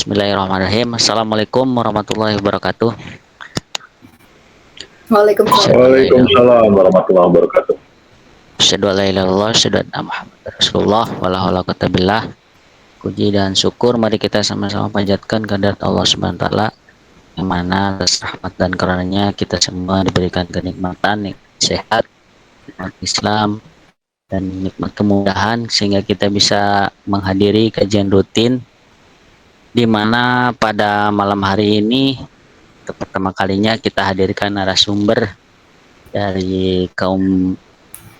Bismillahirrahmanirrahim. Assalamualaikum warahmatullahi wabarakatuh. Waalaikumsalam. Waalaikumsalam warahmatullahi wabarakatuh. Asyhadu an la ilaha illallah, asyhadu anna Muhammadar Rasulullah, wala haula wala quwwata billah. Puji dan syukur mari kita sama-sama panjatkan kehadirat Allah Subhanahu wa taala, yang mana atas rahmat dan karunia kita semua diberikan kenikmatan, sehat, nikmat Islam, dan nikmat kemudahan sehingga kita bisa menghadiri kajian rutin, di mana pada malam hari ini untuk pertama kalinya kita hadirkan narasumber dari kaum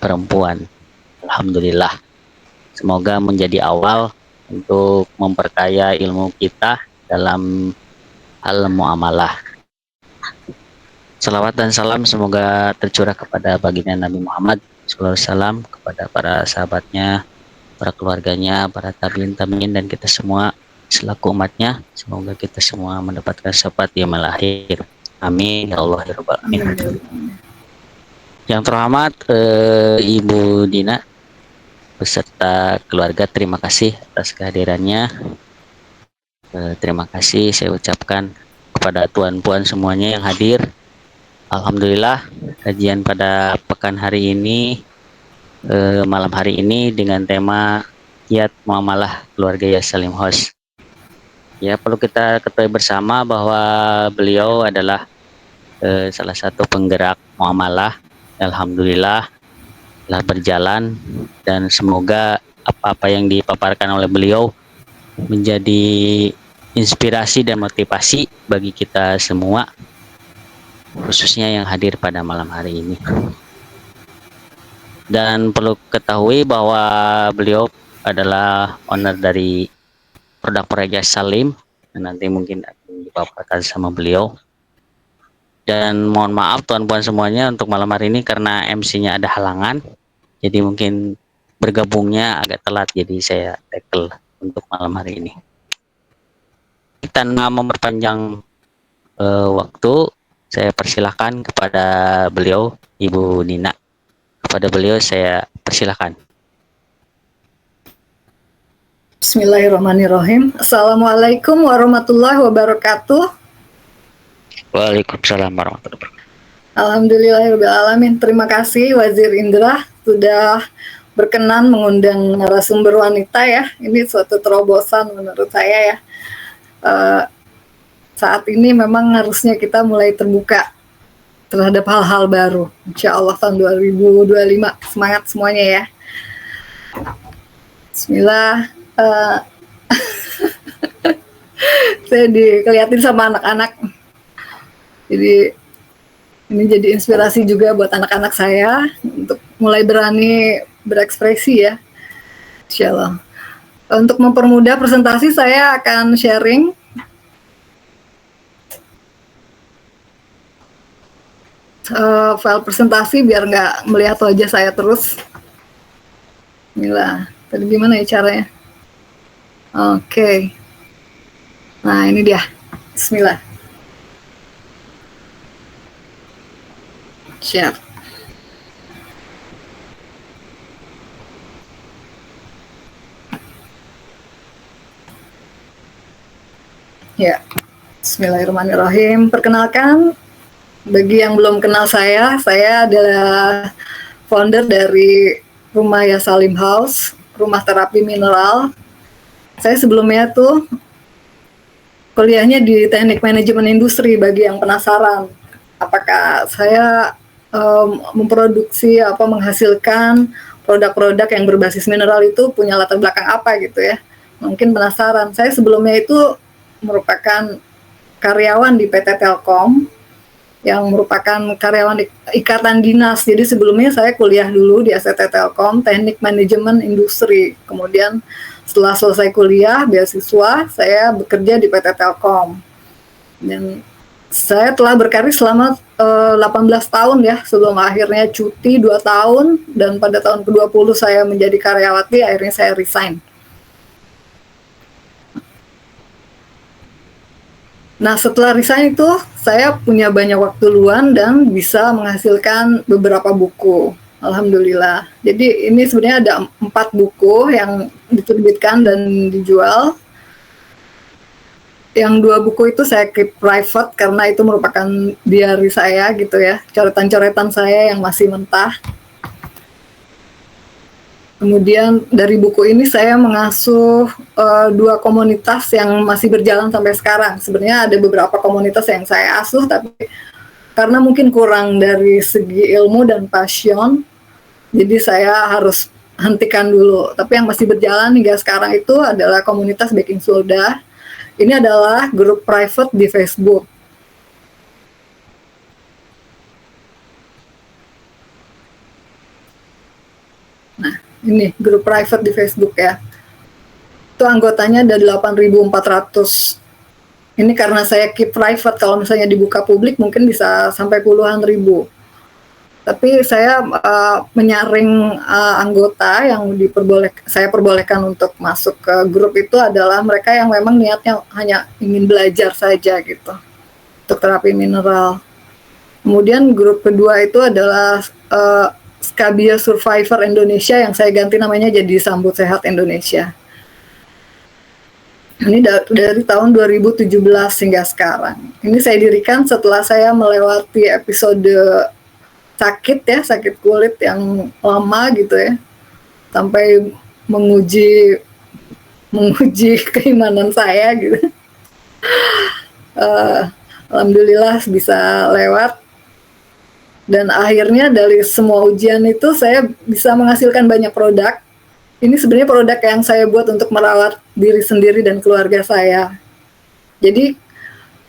perempuan. Alhamdulillah, semoga menjadi awal untuk memperkaya ilmu kita dalam hal muamalah. Salawat dan salam semoga tercurah kepada baginda Nabi Muhammad SAW, kepada para sahabatnya, para keluarganya, para tabiin dan kita semua selaku umatnya. Semoga kita semua mendapatkan syafaat yang melahir. Amin ya Allah ya Rabbal alamin. Yang terhormat Ibu Dina beserta keluarga, terima kasih atas kehadirannya. Terima kasih saya ucapkan kepada tuan-puan semuanya yang hadir. Alhamdulillah, kajian pada pekan hari ini, malam hari ini dengan tema Kiat Muamalah Keluarga Yasalim House. Ya, perlu kita ketahui bersama bahwa beliau adalah salah satu penggerak muamalah. Alhamdulillah telah berjalan, dan semoga apa-apa yang dipaparkan oleh beliau menjadi inspirasi dan motivasi bagi kita semua, khususnya yang hadir pada malam hari ini. Dan perlu ketahui bahwa beliau adalah owner dari produk Yasalim, dan nanti mungkin akan dipaparkan sama beliau. Dan mohon maaf tuan-puan semuanya untuk malam hari ini karena MC-nya ada halangan, jadi mungkin bergabungnya agak telat, jadi saya tackle untuk malam hari ini. Tanpa memperpanjang waktu, saya persilahkan kepada beliau, Ibu Nina. Kepada beliau saya persilahkan. Bismillahirrahmanirrahim. Assalamualaikum warahmatullahi wabarakatuh. Waalaikumsalam warahmatullahi wabarakatuh. Alhamdulillahirrahmanirrahim. Terima kasih Wazir Indra sudah berkenan mengundang narasumber wanita ya. Ini suatu terobosan menurut saya ya. Saat ini memang harusnya kita mulai terbuka terhadap hal-hal baru. Insya Allah tahun 2025. Semangat semuanya ya. Bismillah. Saya dikeliatin sama anak-anak. Jadi ini jadi inspirasi juga buat anak-anak saya untuk mulai berani berekspresi ya, insya Allah. Untuk mempermudah presentasi saya akan sharing file presentasi biar nggak melihat wajah saya terus. Inilah, tadi gimana ya caranya? Oke. Nah ini dia, Bismillah. Siap. Ya, Bismillahirrahmanirrahim. Perkenalkan, bagi yang belum kenal saya adalah founder dari Rumah Yasalim House, rumah terapi mineral. Saya sebelumnya tuh kuliahnya di Teknik Manajemen Industri. Bagi yang penasaran, apakah saya memproduksi menghasilkan produk-produk yang berbasis mineral itu punya latar belakang apa gitu ya. mungkin penasaran. Saya sebelumnya itu merupakan karyawan di PT Telkom, yang merupakan karyawan ikatan dinas. Jadi sebelumnya saya kuliah dulu di STT Telkom, Teknik Manajemen Industri. Kemudian setelah selesai kuliah, beasiswa, saya bekerja di PT Telkom. Dan saya telah berkarir selama 18 tahun ya, sebelum akhirnya cuti 2 tahun, dan pada tahun ke-20 saya menjadi karyawati, akhirnya saya resign. Nah, setelah resign itu, saya punya banyak waktu luang dan bisa menghasilkan beberapa buku. Alhamdulillah. Jadi ini sebenarnya ada 4 buku yang diterbitkan dan dijual. Yang 2 buku itu saya keep private karena itu merupakan diary saya gitu ya, coretan-coretan saya yang masih mentah. Kemudian dari buku ini saya mengasuh 2 komunitas yang masih berjalan sampai sekarang. Sebenarnya ada beberapa komunitas yang saya asuh, tapi karena mungkin kurang dari segi ilmu dan passion, jadi saya harus hentikan dulu. Tapi yang masih berjalan hingga sekarang itu adalah komunitas Baking Soda. Ini adalah grup private di Facebook. Nah, ini grup private di Facebook ya. Itu anggotanya ada 8.400. Ini karena saya keep private, kalau misalnya dibuka publik mungkin bisa sampai puluhan ribu. Tapi saya menyaring anggota yang saya perbolehkan untuk masuk ke grup itu adalah mereka yang memang niatnya hanya ingin belajar saja gitu, untuk terapi mineral. Kemudian grup kedua itu adalah Skabia Survivor Indonesia, yang saya ganti namanya jadi Sambut Sehat Indonesia. Ini dari tahun 2017 hingga sekarang. Ini saya dirikan setelah saya melewati episode sakit kulit yang lama gitu ya, sampai menguji keimanan saya gitu. Alhamdulillah bisa lewat, dan akhirnya dari semua ujian itu saya bisa menghasilkan banyak produk. Ini sebenarnya produk yang saya buat untuk merawat diri sendiri dan keluarga saya. Jadi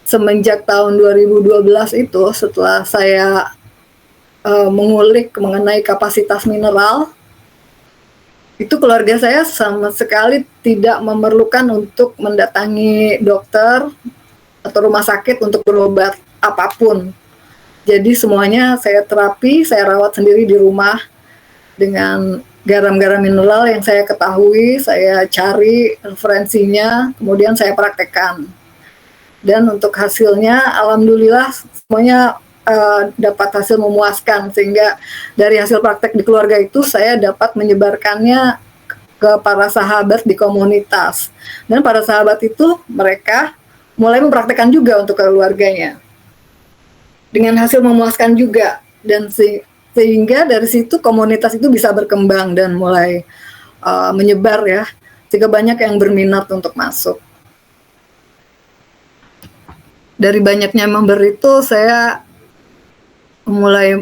semenjak tahun 2012 itu, setelah saya mengulik mengenai kapasitas mineral, itu keluarga saya sama sekali tidak memerlukan untuk mendatangi dokter atau rumah sakit untuk berobat apapun. Jadi semuanya saya terapi, saya rawat sendiri di rumah dengan garam-garam mineral yang saya ketahui, saya cari referensinya, kemudian saya praktekkan. Dan untuk hasilnya, alhamdulillah semuanya dapat hasil memuaskan, sehingga dari hasil praktek di keluarga itu saya dapat menyebarkannya ke para sahabat di komunitas, dan para sahabat itu mereka mulai mempraktekkan juga untuk keluarganya dengan hasil memuaskan juga, dan sehingga dari situ komunitas itu bisa berkembang dan mulai menyebar ya, sehingga banyak yang berminat untuk masuk. Dari banyaknya member itu saya mulai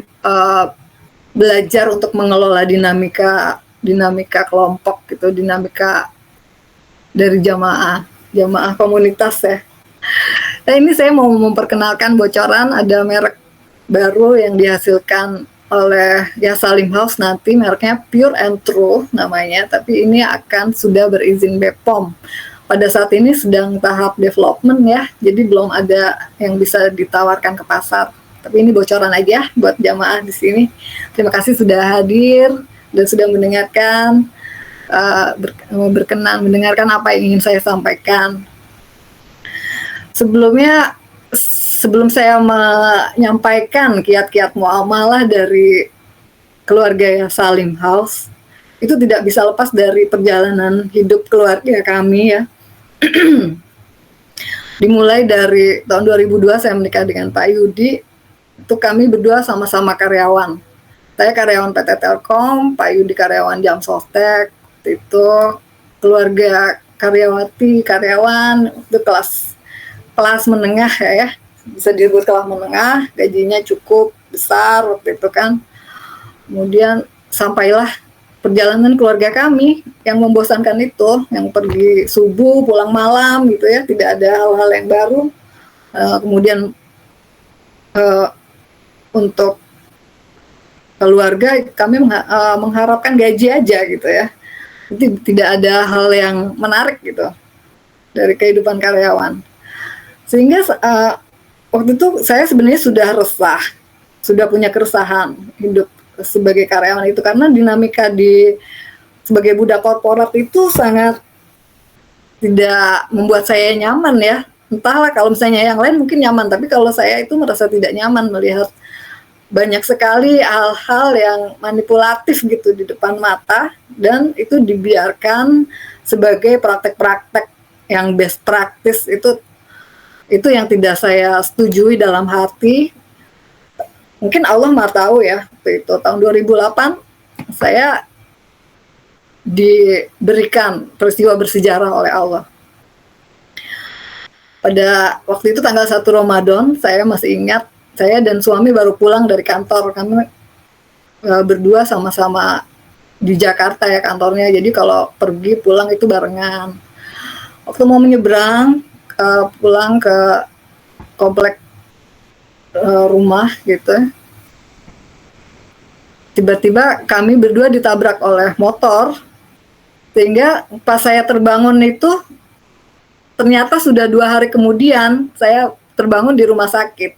belajar untuk mengelola dinamika kelompok gitu, dinamika dari jamaah komunitas ya. Nah, ini saya mau memperkenalkan bocoran, ada merek baru yang dihasilkan oleh ya Salim House, nanti mereknya Pure and True namanya, tapi ini akan sudah berizin BPOM. Pada saat ini sedang tahap development ya, jadi belum ada yang bisa ditawarkan ke pasar. Tapi ini bocoran aja buat jamaah di sini. Terima kasih sudah hadir dan sudah mendengarkan, berkenan mendengarkan apa yang ingin saya sampaikan. Sebelum saya menyampaikan kiat-kiat muamalah dari keluarga Salim House, itu tidak bisa lepas dari perjalanan hidup keluarga kami ya. Dimulai dari tahun 2002 saya menikah dengan Pak Yudi. Itu kami berdua sama-sama karyawan. Saya karyawan PT Telkom, Pak Yudi karyawan Jam Sostek. Itu keluarga karyawan itu kelas menengah ya, bisa disebut kelas menengah, gajinya cukup besar waktu itu kan. Kemudian sampailah perjalanan keluarga kami yang membosankan itu, yang pergi subuh pulang malam gitu ya, tidak ada hal-hal yang baru. Kemudian untuk keluarga kami mengharapkan gaji aja gitu ya. Jadi tidak ada hal yang menarik gitu dari kehidupan karyawan. Sehingga waktu itu saya sebenarnya sudah resah, sudah punya keresahan hidup sebagai karyawan itu, karena dinamika sebagai budak korporat itu sangat tidak membuat saya nyaman ya. Entahlah, kalau misalnya yang lain mungkin nyaman, tapi kalau saya itu merasa tidak nyaman melihat banyak sekali hal-hal yang manipulatif gitu di depan mata, dan itu dibiarkan sebagai praktek-praktek yang best practice. Itu yang tidak saya setujui dalam hati. Mungkin Allah Maha tahu ya, waktu itu tahun 2008 saya diberikan peristiwa bersejarah oleh Allah. Pada waktu itu tanggal 1 Ramadan, saya masih ingat, saya dan suami baru pulang dari kantor. Kami berdua sama-sama di Jakarta ya kantornya, jadi kalau pergi pulang itu barengan. Waktu mau menyeberang pulang ke komplek rumah gitu, tiba-tiba kami berdua ditabrak oleh motor, sehingga pas saya terbangun itu ternyata sudah 2 hari kemudian saya terbangun di rumah sakit.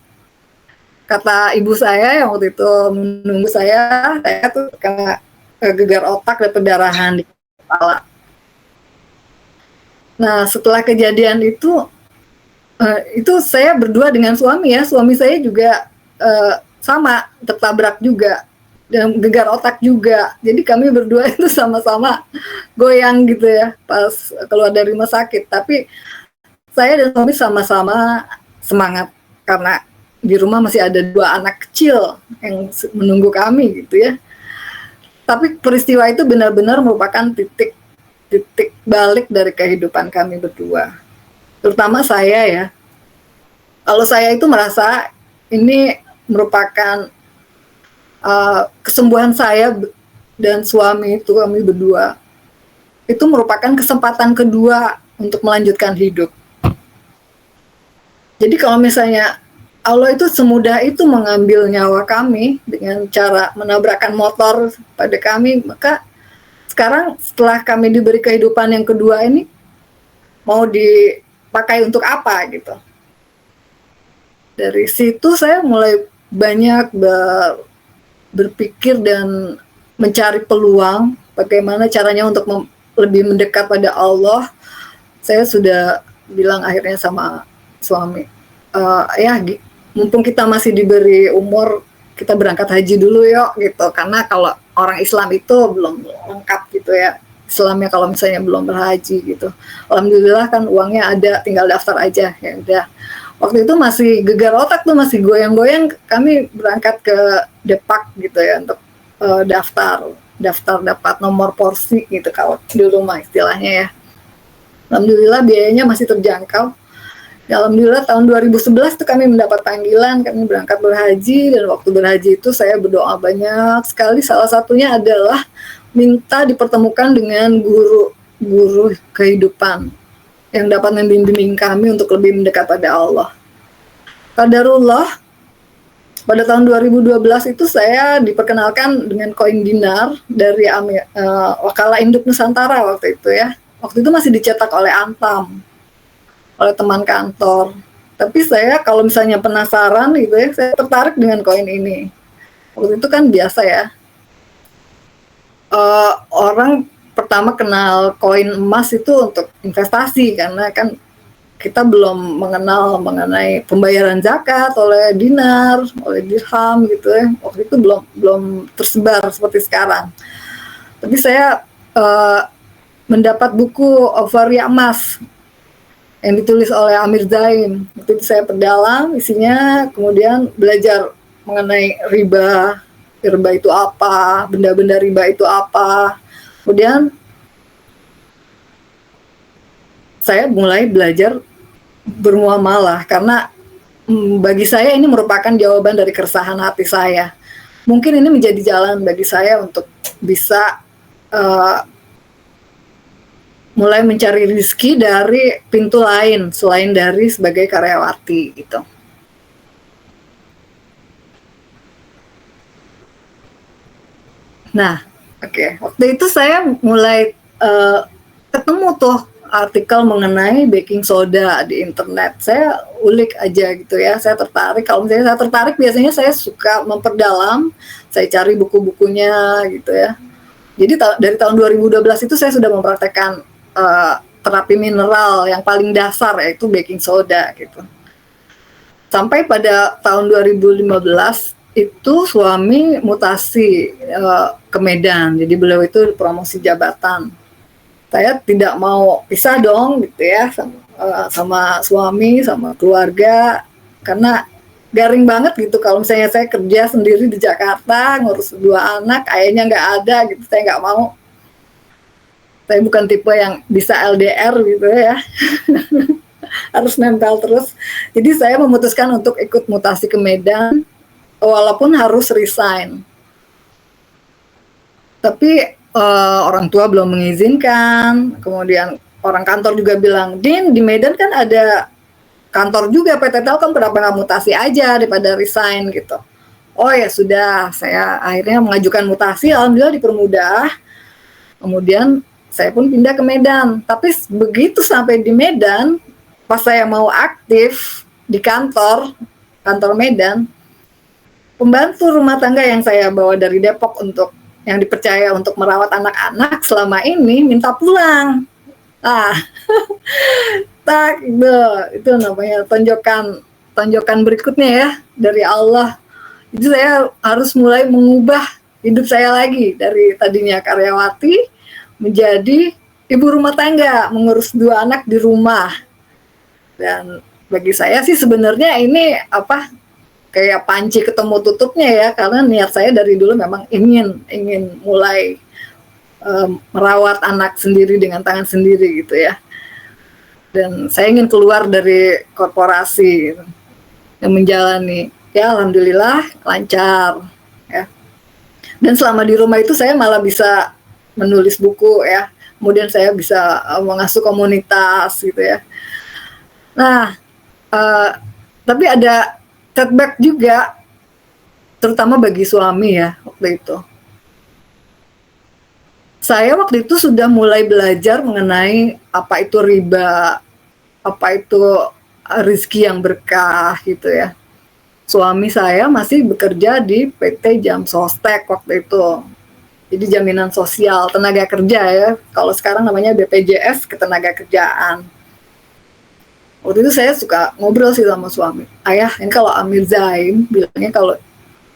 Kata ibu saya yang waktu itu menunggu saya tuh kena gegar otak dan pendarahan di kepala. Nah, setelah kejadian itu saya berdua dengan suami ya, suami saya juga sama tertabrak juga dan gegar otak juga. Jadi kami berdua itu sama-sama goyang gitu ya pas keluar dari rumah sakit. Tapi saya dan suami sama-sama semangat karena di rumah masih ada 2 anak kecil yang menunggu kami gitu ya. Tapi peristiwa itu benar-benar merupakan titik balik dari kehidupan kami berdua. Terutama saya ya. Kalau saya itu merasa ini merupakan kesembuhan saya dan suami itu, kami berdua, itu merupakan kesempatan kedua untuk melanjutkan hidup. Jadi kalau misalnya Allah itu semudah itu mengambil nyawa kami dengan cara menabrakkan motor pada kami, maka sekarang setelah kami diberi kehidupan yang kedua ini, mau dipakai untuk apa gitu. Dari situ saya mulai banyak berpikir dan mencari peluang bagaimana caranya untuk lebih mendekat pada Allah. Saya sudah bilang akhirnya sama suami, mumpung kita masih diberi umur, kita berangkat haji dulu yuk gitu, karena kalau orang Islam itu belum lengkap gitu ya Islamnya kalau misalnya belum berhaji gitu. Alhamdulillah kan uangnya ada, tinggal daftar aja ya udah. Waktu itu masih gegar otak tuh, masih goyang-goyang, kami berangkat ke Depak gitu ya untuk daftar dapat nomor porsi gitu kalau di rumah istilahnya ya. Alhamdulillah biayanya masih terjangkau. Alhamdulillah tahun 2011 tuh kami mendapat panggilan, kami berangkat berhaji, dan waktu berhaji itu saya berdoa banyak sekali. Salah satunya adalah minta dipertemukan dengan guru kehidupan yang dapat membimbing kami untuk lebih mendekat pada Allah. Qadarullah, pada tahun 2012 itu saya diperkenalkan dengan koin dinar dari Wakala Induk Nusantara waktu itu ya. Waktu itu masih dicetak oleh Antam, oleh teman kantor. Tapi saya kalau misalnya penasaran gitu ya, saya tertarik dengan koin ini. Waktu itu kan biasa ya, orang pertama kenal koin emas itu untuk investasi, karena kan kita belum mengenal mengenai pembayaran zakat oleh dinar, oleh dirham gitu ya. Waktu itu belum tersebar seperti sekarang. Tapi saya mendapat buku Waria Emas yang ditulis oleh Amir Zain. Itu saya perdalam isinya, kemudian belajar mengenai riba itu apa, benda-benda riba itu apa. Kemudian saya mulai belajar bermuamalah, karena bagi saya ini merupakan jawaban dari keresahan hati saya. Mungkin ini menjadi jalan bagi saya untuk bisa uh, mulai mencari rezeki dari pintu lain selain dari sebagai karyawati gitu. Nah, waktu itu saya mulai ketemu tuh artikel mengenai baking soda di internet. Saya ulik aja gitu ya, saya tertarik. Kalau misalnya saya tertarik, biasanya saya suka memperdalam, saya cari buku-bukunya gitu ya. Jadi dari tahun 2012 itu saya sudah mempraktekkan terapi mineral yang paling dasar, yaitu baking soda gitu. Sampai pada tahun 2015 itu suami mutasi ke Medan, jadi beliau itu promosi jabatan. Saya tidak mau pisah dong gitu ya sama suami, sama keluarga, karena garing banget gitu kalau misalnya saya kerja sendiri di Jakarta ngurus 2 anak, ayahnya nggak ada gitu. Saya nggak mau, saya bukan tipe yang bisa LDR gitu ya. Harus nempel terus. Jadi saya memutuskan untuk ikut mutasi ke Medan walaupun harus resign. Tapi orang tua belum mengizinkan. Kemudian orang kantor juga bilang, "Din, di Medan kan ada kantor juga PT Telkom, kenapa nggak mutasi aja daripada resign gitu." Oh ya sudah, saya akhirnya mengajukan mutasi, alhamdulillah dipermudah. Kemudian saya pun pindah ke Medan. Tapi begitu sampai di Medan, pas saya mau aktif di kantor Medan, pembantu rumah tangga yang saya bawa dari Depok yang dipercaya untuk merawat anak-anak selama ini minta pulang. Itu namanya tonjokan berikutnya ya dari Allah. Jadi saya harus mulai mengubah hidup saya lagi dari tadinya karyawati menjadi ibu rumah tangga, mengurus 2 anak di rumah. Dan bagi saya sih sebenarnya ini kayak panci ketemu tutupnya ya, karena niat saya dari dulu memang ingin mulai merawat anak sendiri dengan tangan sendiri gitu ya. Dan saya ingin keluar dari korporasi yang menjalani. Ya alhamdulillah lancar ya. Dan selama di rumah itu saya malah bisa menulis buku ya. Kemudian saya bisa mengasuh komunitas gitu ya. Nah, tapi ada setback juga, terutama bagi suami ya waktu itu. Saya waktu itu sudah mulai belajar mengenai apa itu riba, apa itu rezeki yang berkah gitu ya. Suami saya masih bekerja di PT Jam Sostek waktu itu. Jadi jaminan sosial tenaga kerja ya. Kalau sekarang namanya BPJS Ketenagakerjaan. Waktu itu saya suka ngobrol sih sama suami. Ayah, ini kalau Amir Zaim bilangnya kalau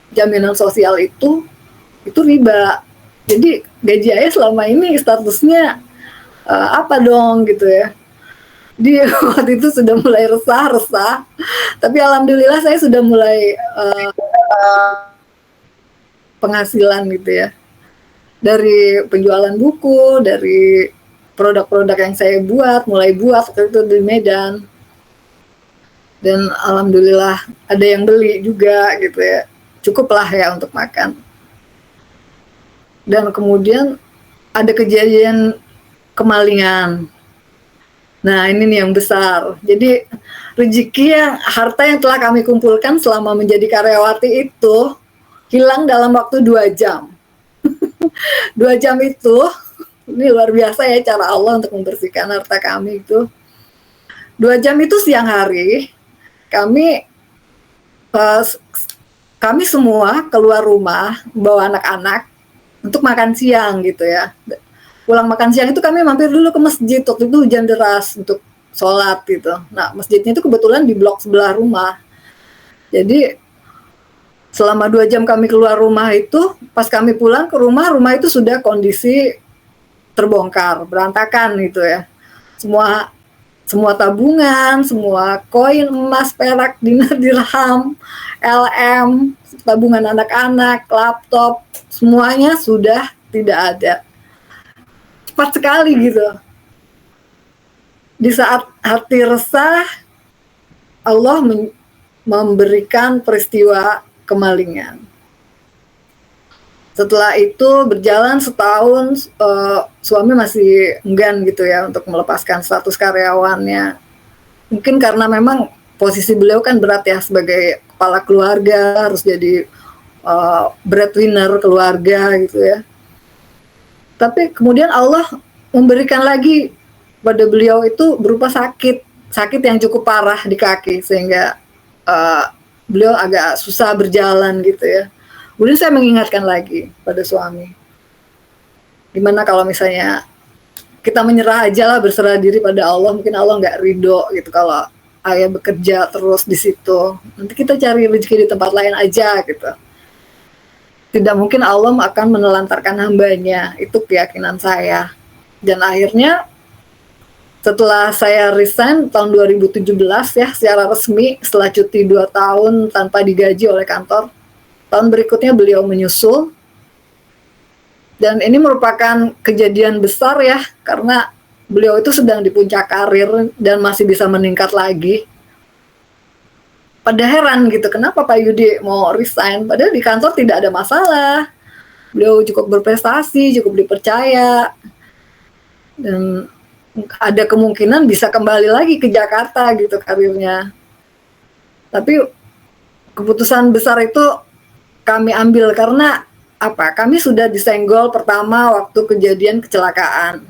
jaminan sosial itu riba. Jadi gaji ayah selama ini statusnya apa dong gitu ya. Dia waktu itu sudah mulai resah. Tapi alhamdulillah saya sudah mulai penghasilan gitu ya. Dari penjualan buku, dari produk-produk yang saya mulai buat waktu itu di Medan. Dan alhamdulillah ada yang beli juga gitu ya. Cukuplah ya untuk makan. Dan kemudian ada kejadian kemalingan. Nah ini nih yang besar. Jadi rezeki harta yang telah kami kumpulkan selama menjadi karyawati itu hilang dalam waktu 2 jam. 2 jam itu, ini luar biasa ya cara Allah untuk membersihkan harta kami itu. 2 jam itu siang hari, kami semua keluar rumah bawa anak-anak untuk makan siang gitu ya. Pulang makan siang itu kami mampir dulu ke masjid, waktu itu hujan deras untuk sholat gitu. Nah masjidnya itu kebetulan di blok sebelah rumah. Jadi selama 2 jam kami keluar rumah itu, pas kami pulang ke rumah itu sudah kondisi terbongkar, berantakan gitu ya. Semua tabungan, semua koin emas, perak, dinar, dirham, LM, tabungan anak-anak, laptop, semuanya sudah tidak ada. Cepat sekali gitu. Di saat hati resah, Allah memberikan peristiwa kemalingan. setelah itu berjalan setahun, suami masih enggan gitu ya untuk melepaskan status karyawannya. Mungkin karena memang posisi beliau kan berat ya sebagai kepala keluarga, harus jadi breadwinner keluarga gitu ya. Tapi kemudian Allah memberikan lagi pada beliau itu berupa sakit yang cukup parah di kaki, sehingga beliau agak susah berjalan gitu ya. Kemudian saya mengingatkan lagi pada suami, gimana kalau misalnya kita menyerah aja lah, berserah diri pada Allah, mungkin Allah nggak ridho gitu kalau ayah bekerja terus di situ. Nanti kita cari rezeki di tempat lain aja gitu. Tidak mungkin Allah akan menelantarkan hambanya, itu keyakinan saya. Dan akhirnya setelah saya resign tahun 2017 ya, secara resmi setelah cuti 2 tahun tanpa digaji oleh kantor, tahun berikutnya beliau menyusul. Dan ini merupakan kejadian besar ya, karena beliau itu sedang di puncak karir dan masih bisa meningkat lagi. Pada heran gitu, kenapa Pak Yudi mau resign? Padahal di kantor tidak ada masalah. Beliau cukup berprestasi, cukup dipercaya. Dan ada kemungkinan bisa kembali lagi ke Jakarta gitu karirnya. Tapi keputusan besar itu kami ambil karena apa? Kami sudah disenggol pertama waktu kejadian kecelakaan.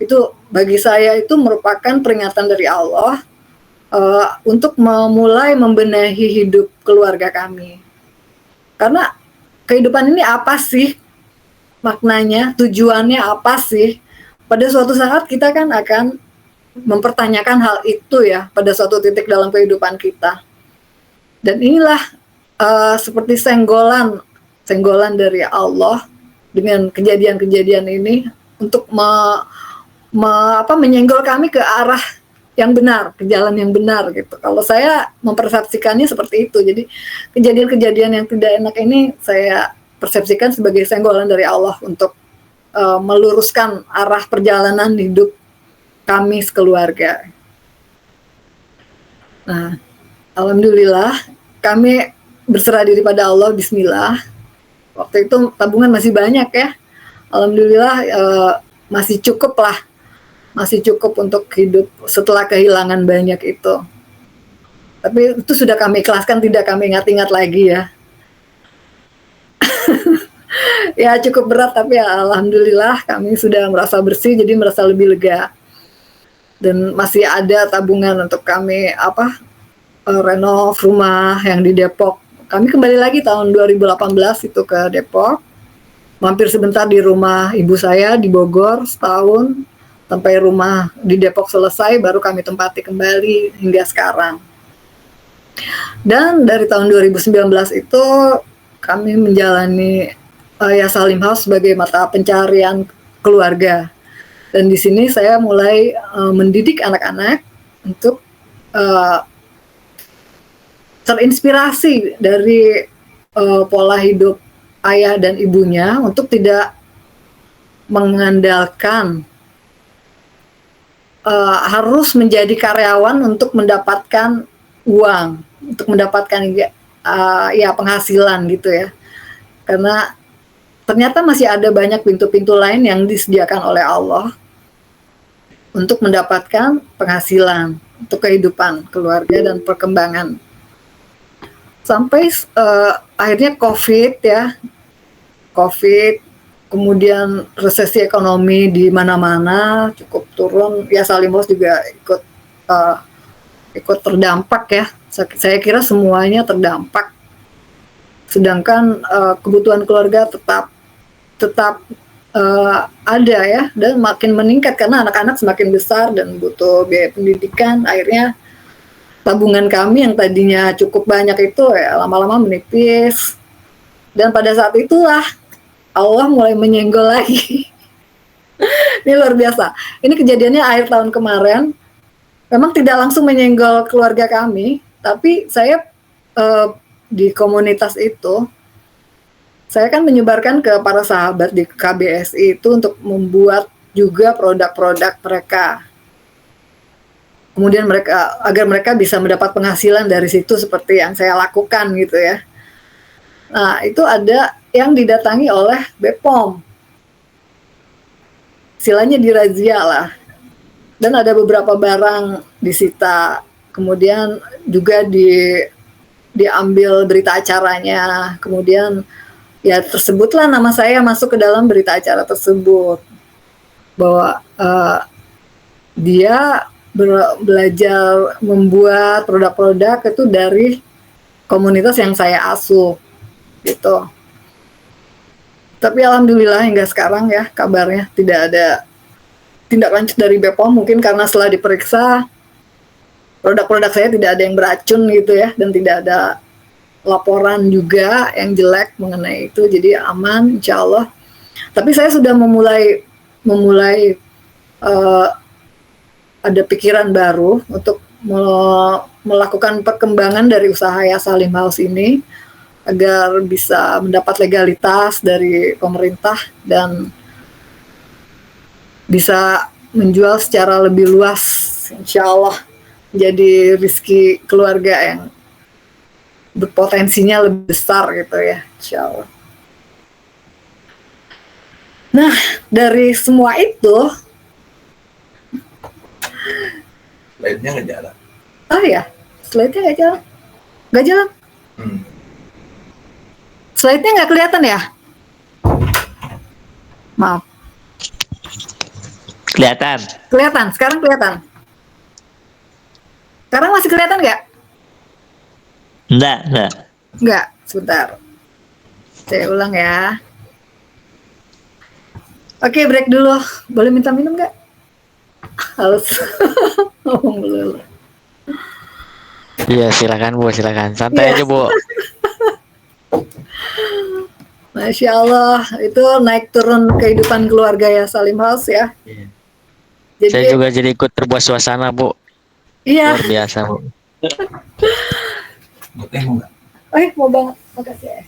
Itu bagi saya itu merupakan peringatan dari Allah untuk memulai membenahi hidup keluarga kami. Karena kehidupan ini apa sih maknanya, tujuannya apa sih? Pada suatu saat kita kan akan mempertanyakan hal itu ya, pada suatu titik dalam kehidupan kita. Dan inilah seperti senggolan dari Allah dengan kejadian-kejadian ini untuk menyenggol kami ke arah yang benar, ke jalan yang benar gitu. Kalau saya mempersepsikannya seperti itu. Jadi kejadian-kejadian yang tidak enak ini saya persepsikan sebagai senggolan dari Allah untuk meluruskan arah perjalanan hidup kami sekeluarga. Nah, alhamdulillah kami berserah diri pada Allah, bismillah. Waktu itu tabungan masih banyak ya. Alhamdulillah masih cukup untuk hidup setelah kehilangan banyak itu. Tapi itu sudah kami ikhlaskan, tidak kami ingat-ingat lagi ya. Ya cukup berat, tapi ya alhamdulillah kami sudah merasa bersih, jadi merasa lebih lega. Dan masih ada tabungan untuk kami renov rumah yang di Depok. Kami kembali lagi tahun 2018 itu ke Depok. Mampir sebentar di rumah ibu saya di Bogor setahun, sampai rumah di Depok selesai baru kami tempati kembali hingga sekarang. Dan dari tahun 2019 itu kami menjalani Salim House sebagai mata pencarian keluarga. Dan di sini saya mulai mendidik anak-anak untuk terinspirasi dari pola hidup ayah dan ibunya untuk tidak mengandalkan harus menjadi karyawan untuk mendapatkan uang, untuk mendapatkan penghasilan gitu ya. Karena ternyata masih ada banyak pintu-pintu lain yang disediakan oleh Allah untuk mendapatkan penghasilan untuk kehidupan keluarga dan perkembangan. Sampai akhirnya COVID, kemudian resesi ekonomi di mana-mana cukup turun. Ya Salim House juga ikut terdampak ya. Saya kira semuanya terdampak. Sedangkan kebutuhan keluarga tetap ada ya, dan makin meningkat karena anak-anak semakin besar dan butuh biaya pendidikan. Akhirnya tabungan kami yang tadinya cukup banyak itu ya lama-lama menipis. Dan pada saat itulah Allah mulai menyenggol lagi. Ini luar biasa. Ini kejadiannya akhir tahun kemarin. Memang tidak langsung menyenggol keluarga kami, tapi saya di komunitas itu, saya kan menyebarkan ke para sahabat di KBSI itu untuk membuat juga produk-produk mereka. Kemudian agar mereka bisa mendapat penghasilan dari situ seperti yang saya lakukan gitu ya. Nah, itu ada yang didatangi oleh BPOM. Istilahnya dirazia lah. Dan ada beberapa barang disita. Kemudian juga diambil berita acaranya. Kemudian ya tersebutlah nama saya masuk ke dalam berita acara tersebut. Bahwa dia belajar membuat produk-produk itu dari komunitas yang saya asuh gitu. Tapi alhamdulillah hingga sekarang ya kabarnya tidak ada tindak lanjut dari BPOM, mungkin karena setelah diperiksa produk-produk saya tidak ada yang beracun gitu ya, dan tidak ada laporan juga yang jelek mengenai itu, jadi aman insya Allah. Tapi saya sudah memulai ada pikiran baru untuk melakukan perkembangan dari usaha Ya Salim House ini agar bisa mendapat legalitas dari pemerintah dan bisa menjual secara lebih luas, insya Allah jadi rezeki keluarga yang berpotensinya lebih besar gitu ya, insya Allah. Nah, dari semua itu, slide-nya nggak jalan. oh ya, slide-nya nggak jalan. Slide-nya nggak kelihatan ya? Maaf. Kelihatan. Kelihatan, sekarang kelihatan. Sekarang masih kelihatan nggak? Enggak. Nggak, sebentar. Saya ulang ya. Oke, break dulu. Boleh minta minum nggak? Harus ngomong dulu. Iya, silakan Bu, silakan. Santai aja Bu. Masya Allah, itu naik turun kehidupan keluarga Ya Salim House ya. Jadi, Saya juga jadi ikut terbuat suasana Bu. iya. Luar biasa Bu. Mau teh mau nggak? Mau banget, makasih ya.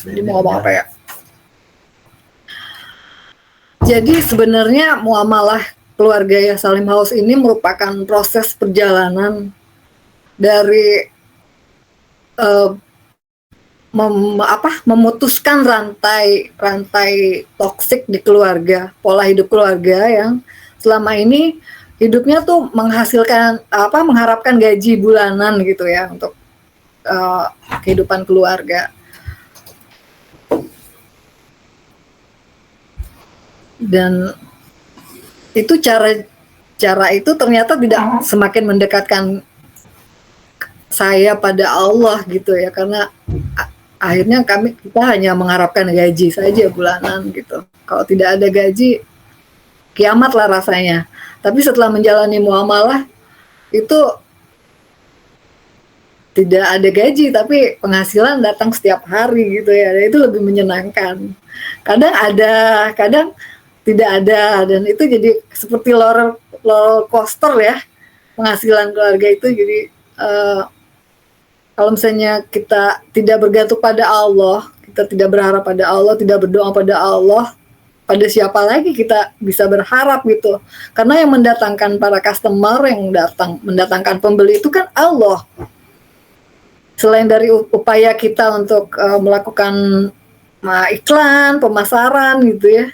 Jadi mau ngomong apa ya? Jadi sebenarnya muamalah keluarga Ya Salim House ini merupakan proses perjalanan dari memutuskan rantai toksik di keluarga, pola hidup keluarga yang selama ini hidupnya tuh mengharapkan gaji bulanan gitu ya untuk kehidupan keluarga. Dan itu cara itu ternyata tidak semakin mendekatkan saya pada Allah gitu ya, karena akhirnya kita hanya mengharapkan gaji saja bulanan gitu. Kalau tidak ada gaji, kiamat lah rasanya. Tapi setelah menjalani muamalah itu tidak ada gaji, tapi penghasilan datang setiap hari gitu ya. Dan itu lebih menyenangkan. Kadang ada, kadang tidak ada, dan itu jadi seperti roller coaster ya, penghasilan keluarga itu. Jadi kalau misalnya kita tidak bergantung pada Allah, kita tidak berharap pada Allah, tidak berdoa pada Allah, pada siapa lagi kita bisa berharap gitu. Karena yang mendatangkan para customer, yang mendatangkan pembeli itu kan Allah. Selain dari upaya kita untuk melakukan iklan, pemasaran gitu ya.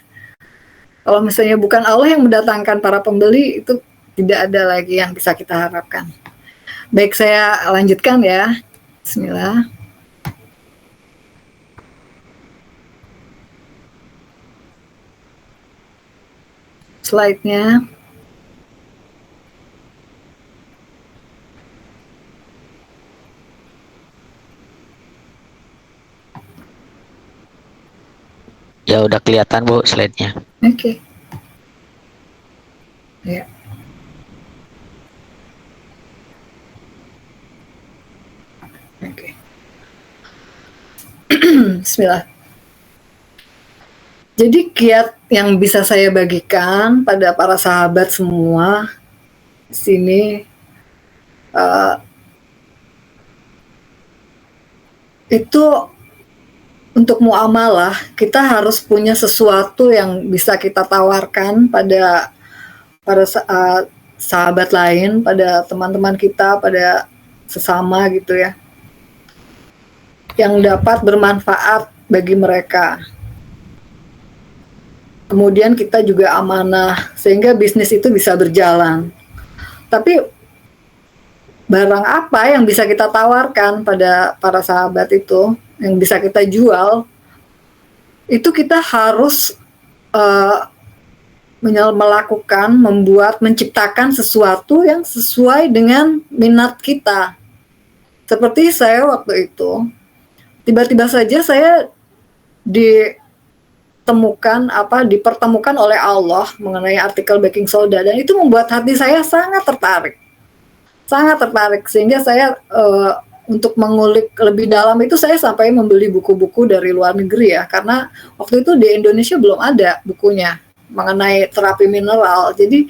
Kalau misalnya bukan Allah yang mendatangkan para pembeli, itu tidak ada lagi yang bisa kita harapkan. Baik, saya lanjutkan ya. Bismillah. Slide-nya. Ya udah kelihatan Bu slide-nya. Oke. Ya. Oke. Bismillah. Jadi kiat yang bisa saya bagikan pada para sahabat semua di sini, itu untuk muamalah kita harus punya sesuatu yang bisa kita tawarkan pada sahabat lain, pada teman-teman kita, pada sesama gitu ya, yang dapat bermanfaat bagi mereka. Kemudian kita juga amanah sehingga bisnis itu bisa berjalan. Tapi barang apa yang bisa kita tawarkan pada para sahabat itu, yang bisa kita jual, itu kita harus melakukan, membuat, menciptakan sesuatu yang sesuai dengan minat kita. Seperti saya waktu itu, tiba-tiba saja saya dipertemukan oleh Allah mengenai artikel baking soda, dan itu membuat hati saya sangat tertarik sehingga saya untuk mengulik lebih dalam itu saya sampai membeli buku-buku dari luar negeri ya, karena waktu itu di Indonesia belum ada bukunya mengenai terapi mineral. Jadi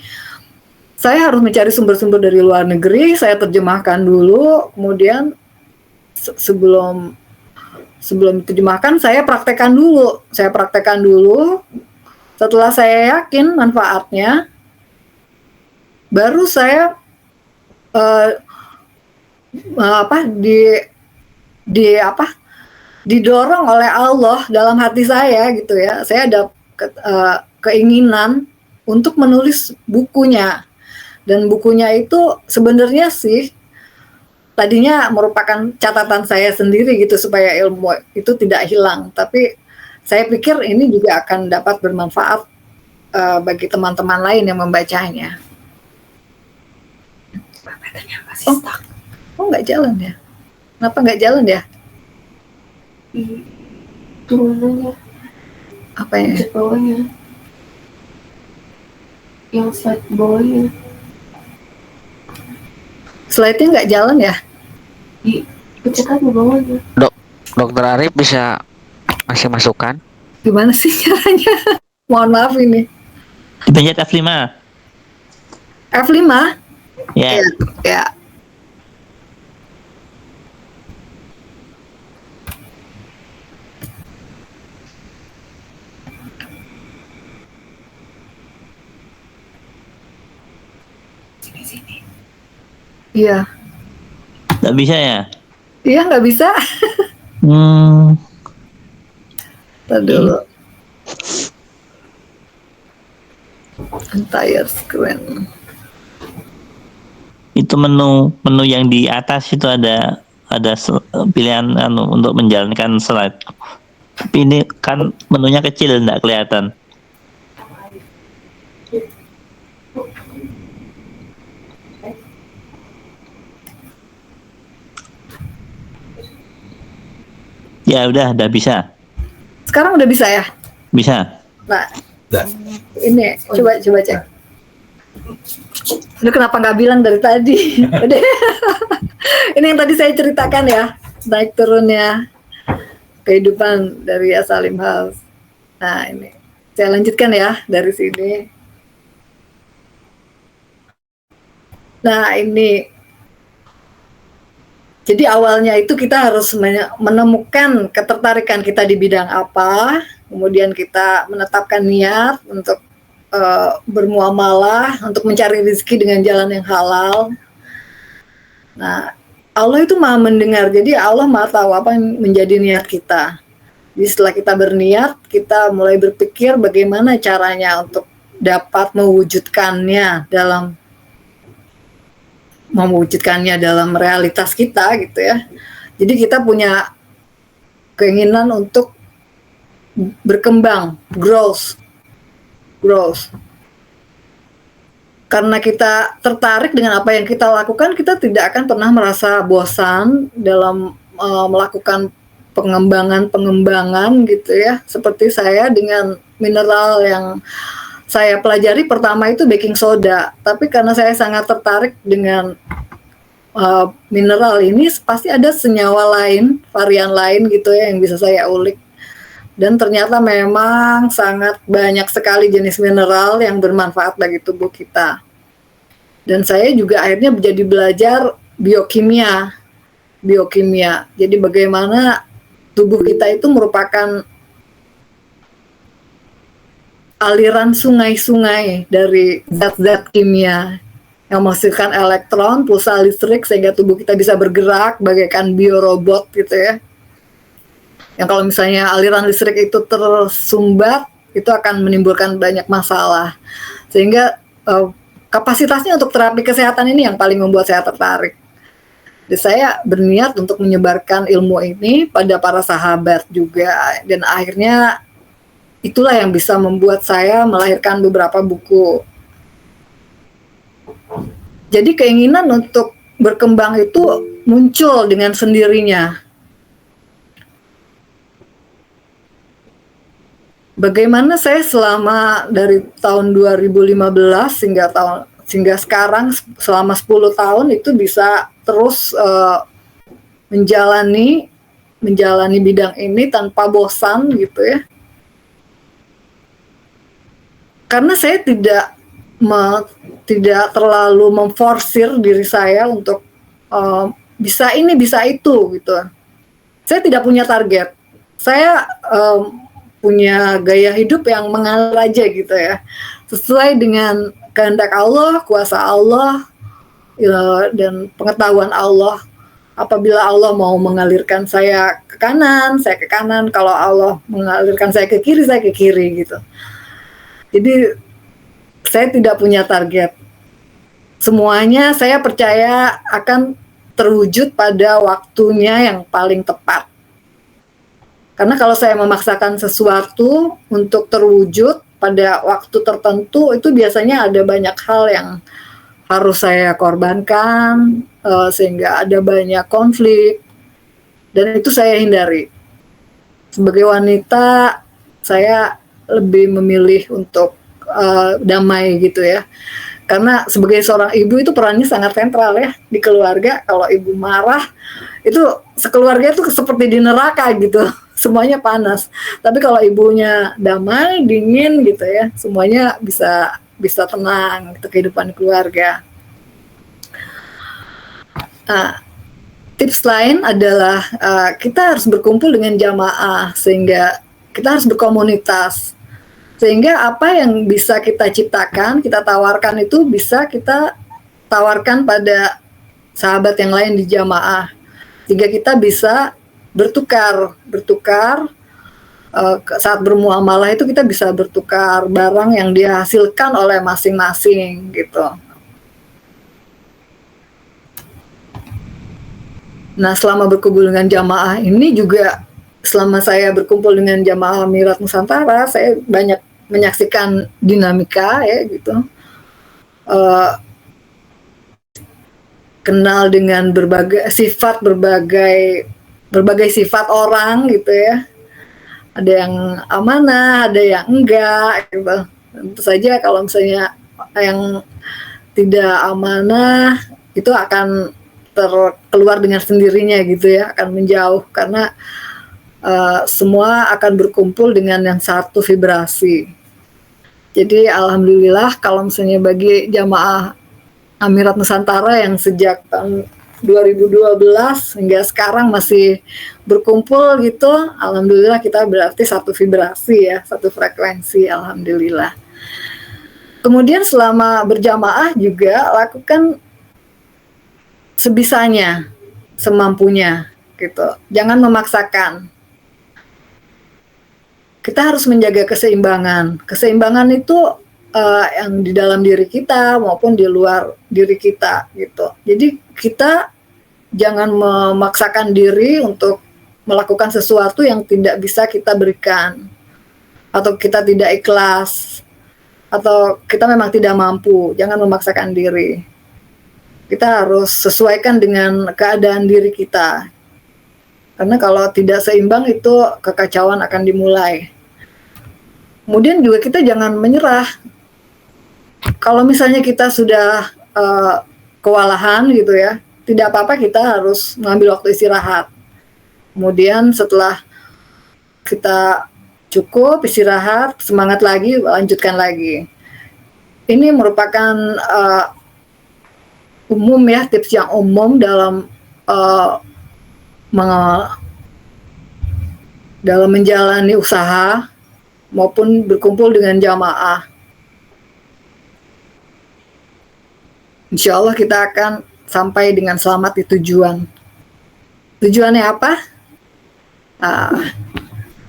saya harus mencari sumber-sumber dari luar negeri, saya terjemahkan dulu, kemudian sebelum diterjemahkan saya praktekkan dulu. Setelah saya yakin manfaatnya, baru saya didorong oleh Allah dalam hati saya gitu ya. Saya ada keinginan untuk menulis bukunya, dan bukunya itu sebenarnya sih tadinya merupakan catatan saya sendiri gitu supaya ilmu itu tidak hilang, tapi saya pikir ini juga akan dapat bermanfaat bagi teman-teman lain yang membacanya. Nggak jalan ya? Kenapa nggak jalan ya? Turunannya. Apa ya? Pencet bawahnya. Yang slide bawahnya. Slide-nya nggak jalan ya? Di pencet aja bawahnya. Dokter Arif bisa masih masukan? Gimana sih caranya? Mohon maaf ini. Dipencet F5. F5? Ya. Ya. Iya. Nggak bisa ya? Iya, nggak bisa. Ntar dulu. Entire screen. Itu menu yang di atas itu ada pilihan untuk menjalankan slide. Tapi ini kan menunya kecil, nggak kelihatan. Ya udah bisa. Sekarang udah bisa ya? Bisa. Nah, Udah. ini coba cek. Aduh, kenapa nggak bilang dari tadi? Udah. Ini yang tadi saya ceritakan ya, naik turunnya kehidupan dari Salim House. Nah, ini saya lanjutkan ya dari sini. Nah, ini jadi awalnya itu kita harus menemukan ketertarikan kita di bidang apa, kemudian kita menetapkan niat untuk bermuamalah, untuk mencari rezeki dengan jalan yang halal. Nah, Allah itu maha mendengar, jadi Allah maha tahu apa yang menjadi niat kita. Jadi setelah kita berniat, kita mulai berpikir bagaimana caranya untuk dapat mewujudkannya dalam realitas kita gitu ya. Jadi kita punya keinginan untuk berkembang, growth. Karena kita tertarik dengan apa yang kita lakukan, kita tidak akan pernah merasa bosan dalam melakukan pengembangan gitu ya. Seperti saya dengan mineral yang saya pelajari pertama itu baking soda, tapi karena saya sangat tertarik dengan mineral ini, pasti ada senyawa lain, varian lain gitu ya yang bisa saya ulik. Dan ternyata memang sangat banyak sekali jenis mineral yang bermanfaat bagi tubuh kita. Dan saya juga akhirnya menjadi belajar biokimia. Jadi bagaimana tubuh kita itu merupakan aliran sungai-sungai dari zat-zat kimia yang menghasilkan elektron, pulsa listrik sehingga tubuh kita bisa bergerak bagaikan biorobot gitu ya. Yang kalau misalnya aliran listrik itu tersumbat, itu akan menimbulkan banyak masalah. Sehingga kapasitasnya untuk terapi kesehatan ini yang paling membuat saya tertarik. Jadi saya berniat untuk menyebarkan ilmu ini pada para sahabat juga, dan akhirnya itulah yang bisa membuat saya melahirkan beberapa buku. Jadi keinginan untuk berkembang itu muncul dengan sendirinya. Bagaimana saya selama dari tahun 2015 hingga sekarang selama 10 tahun itu bisa terus menjalani bidang ini tanpa bosan gitu ya. Karena saya tidak terlalu memforsir diri saya untuk bisa ini bisa itu gitu. Saya tidak punya target. Saya punya gaya hidup yang mengalir aja gitu ya, sesuai dengan kehendak Allah, kuasa Allah, ya, dan pengetahuan Allah. Apabila Allah mau mengalirkan saya ke kanan, saya ke kanan. Kalau Allah mengalirkan saya ke kiri gitu. Jadi saya tidak punya target. Semuanya saya percaya akan terwujud pada waktunya yang paling tepat. Karena kalau saya memaksakan sesuatu untuk terwujud pada waktu tertentu, itu biasanya ada banyak hal yang harus saya korbankan, sehingga ada banyak konflik, dan itu saya hindari. Sebagai wanita, saya lebih memilih untuk damai gitu ya. Karena sebagai seorang ibu itu perannya sangat sentral ya di keluarga. Kalau ibu marah, itu sekeluarga itu seperti di neraka gitu. Semuanya panas. Tapi kalau ibunya damai, dingin gitu ya, semuanya bisa tenang gitu, kehidupan keluarga. Tips lain adalah kita harus berkumpul dengan jamaah, sehingga kita harus berkomunitas. Sehingga apa yang bisa kita ciptakan, kita tawarkan itu bisa kita tawarkan pada sahabat yang lain di jamaah. Sehingga kita bisa bertukar saat bermuamalah itu kita bisa bertukar barang yang dihasilkan oleh masing-masing gitu. Nah, selama berkumpul dengan jamaah ini juga, selama saya berkumpul dengan jamaah Mirat Nusantara, saya banyak menyaksikan dinamika ya gitu. Kenal dengan berbagai sifat orang gitu ya. Ada yang amanah, ada yang enggak gitu. Tentu saja kalau misalnya yang tidak amanah itu akan keluar dengan sendirinya gitu ya, akan menjauh karena semua akan berkumpul dengan yang satu vibrasi. Jadi alhamdulillah kalau misalnya bagi jamaah Amirat Nusantara yang sejak tahun 2012 hingga sekarang masih berkumpul gitu, alhamdulillah kita berarti satu vibrasi ya, satu frekuensi, alhamdulillah. Kemudian selama berjamaah juga lakukan sebisanya, semampunya gitu. Jangan memaksakan. Kita harus menjaga keseimbangan. Keseimbangan itu yang di dalam diri kita maupun di luar diri kita gitu. Jadi kita jangan memaksakan diri untuk melakukan sesuatu yang tidak bisa kita berikan, atau kita tidak ikhlas, atau kita memang tidak mampu. Jangan memaksakan diri. Kita harus sesuaikan dengan keadaan diri kita. Karena kalau tidak seimbang itu kekacauan akan dimulai. Kemudian juga kita jangan menyerah. Kalau misalnya kita sudah kewalahan gitu ya, tidak apa-apa, kita harus mengambil waktu istirahat. Kemudian setelah kita cukup istirahat, semangat lagi, lanjutkan lagi. Ini merupakan umum ya, tips yang umum dalam dalam menjalani usaha maupun berkumpul dengan jamaah. Insya Allah kita akan sampai dengan selamat di tujuan. Tujuannya apa?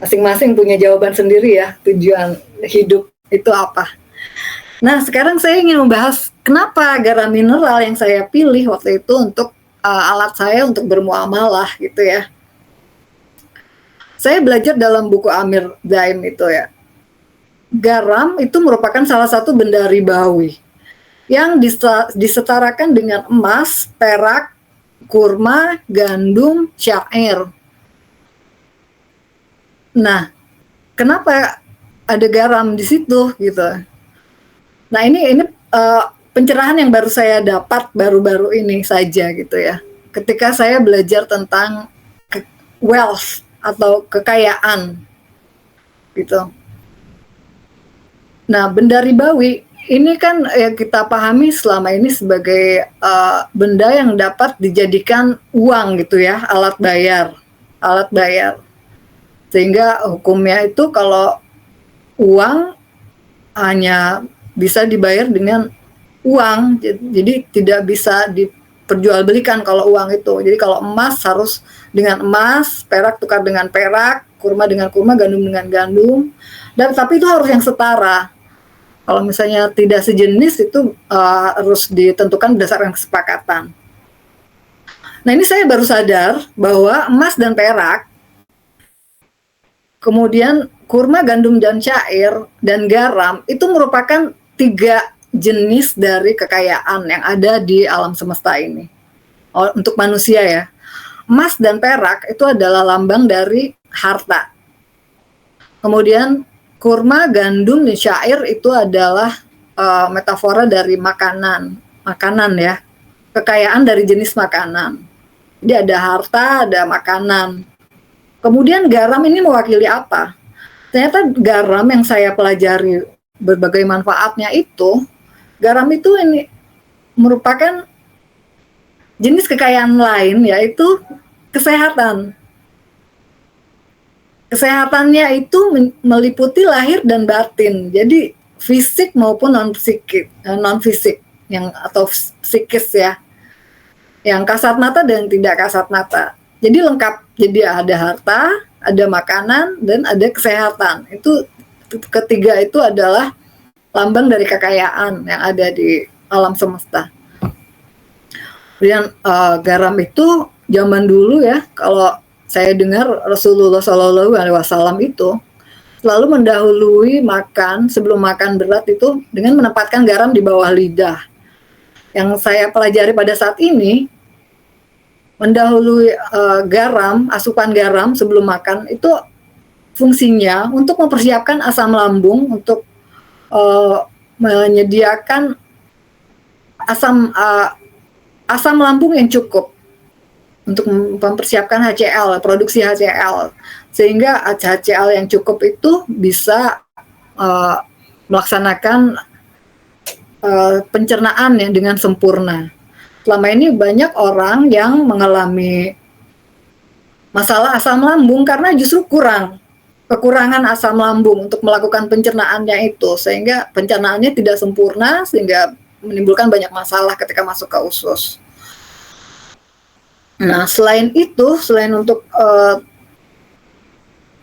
Masing-masing punya jawaban sendiri ya, tujuan hidup itu apa. Nah, sekarang saya ingin membahas kenapa garam mineral yang saya pilih waktu itu untuk alat saya untuk bermuamalah gitu ya. Saya belajar dalam buku Amir Daim itu ya. Garam itu merupakan salah satu benda ribawi yang disetarakan dengan emas, perak, kurma, gandum, syair. Nah, kenapa ada garam di situ gitu? Nah, ini pencerahan yang baru saya dapat baru-baru ini saja gitu ya. Ketika saya belajar tentang wealth atau kekayaan gitu. Nah, benda ribawi ini kan ya kita pahami selama ini sebagai benda yang dapat dijadikan uang gitu ya, alat bayar. Sehingga hukumnya itu kalau uang hanya bisa dibayar dengan uang, jadi tidak bisa diperjualbelikan kalau uang itu. Jadi kalau emas harus dengan emas, perak tukar dengan perak, kurma dengan kurma, gandum dengan gandum. Dan tapi itu harus yang setara. Kalau misalnya tidak sejenis itu harus ditentukan berdasarkan kesepakatan. Nah, ini saya baru sadar bahwa emas dan perak, kemudian kurma, gandum, dan syair, dan garam itu merupakan 3 jenis dari kekayaan yang ada di alam semesta ini. Untuk manusia ya. Emas dan perak itu adalah lambang dari harta. Kemudian kurma, gandum, dan syair itu adalah metafora dari makanan ya. Kekayaan dari jenis makanan. Jadi ada harta, ada makanan. Kemudian garam ini mewakili apa? Ternyata garam yang saya pelajari berbagai manfaatnya itu, garam itu ini merupakan jenis kekayaan lain, yaitu kesehatan. Kesehatannya itu meliputi lahir dan batin, jadi fisik maupun non-fisik, yang atau psikis ya, yang kasat mata dan tidak kasat mata. Jadi lengkap, jadi ada harta, ada makanan, dan ada kesehatan. Itu ketiga itu adalah lambang dari kekayaan yang ada di alam semesta. Kemudian garam itu zaman dulu ya, kalau saya dengar Rasulullah SAW itu selalu mendahului makan, sebelum makan berat itu dengan menempatkan garam di bawah lidah. Yang saya pelajari pada saat ini, mendahului garam, asupan garam sebelum makan itu fungsinya untuk mempersiapkan asam lambung, untuk menyediakan asam lambung yang cukup, untuk mempersiapkan HCl, produksi HCl, sehingga HCl yang cukup itu bisa melaksanakan pencernaan ya dengan sempurna. Selama ini banyak orang yang mengalami masalah asam lambung karena justru kekurangan asam lambung untuk melakukan pencernaannya itu, sehingga pencernaannya tidak sempurna, sehingga menimbulkan banyak masalah ketika masuk ke usus. Nah, selain itu, selain untuk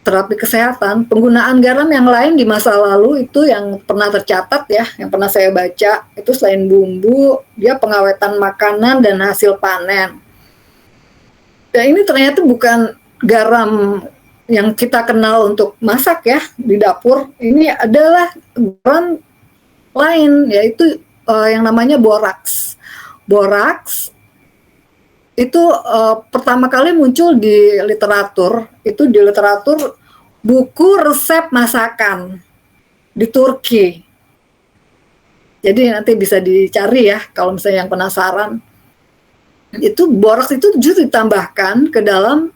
terapi kesehatan, penggunaan garam yang lain di masa lalu itu yang pernah tercatat ya, yang pernah saya baca, itu selain bumbu, dia pengawetan makanan dan hasil panen. Dan ini ternyata bukan garam yang kita kenal untuk masak ya di dapur. Ini adalah garam lain, yaitu yang namanya boraks. Boraks itu pertama kali muncul di literatur, itu di literatur buku resep masakan di Turki. Jadi nanti bisa dicari ya kalau misalnya yang penasaran. Itu boraks itu justru ditambahkan ke dalam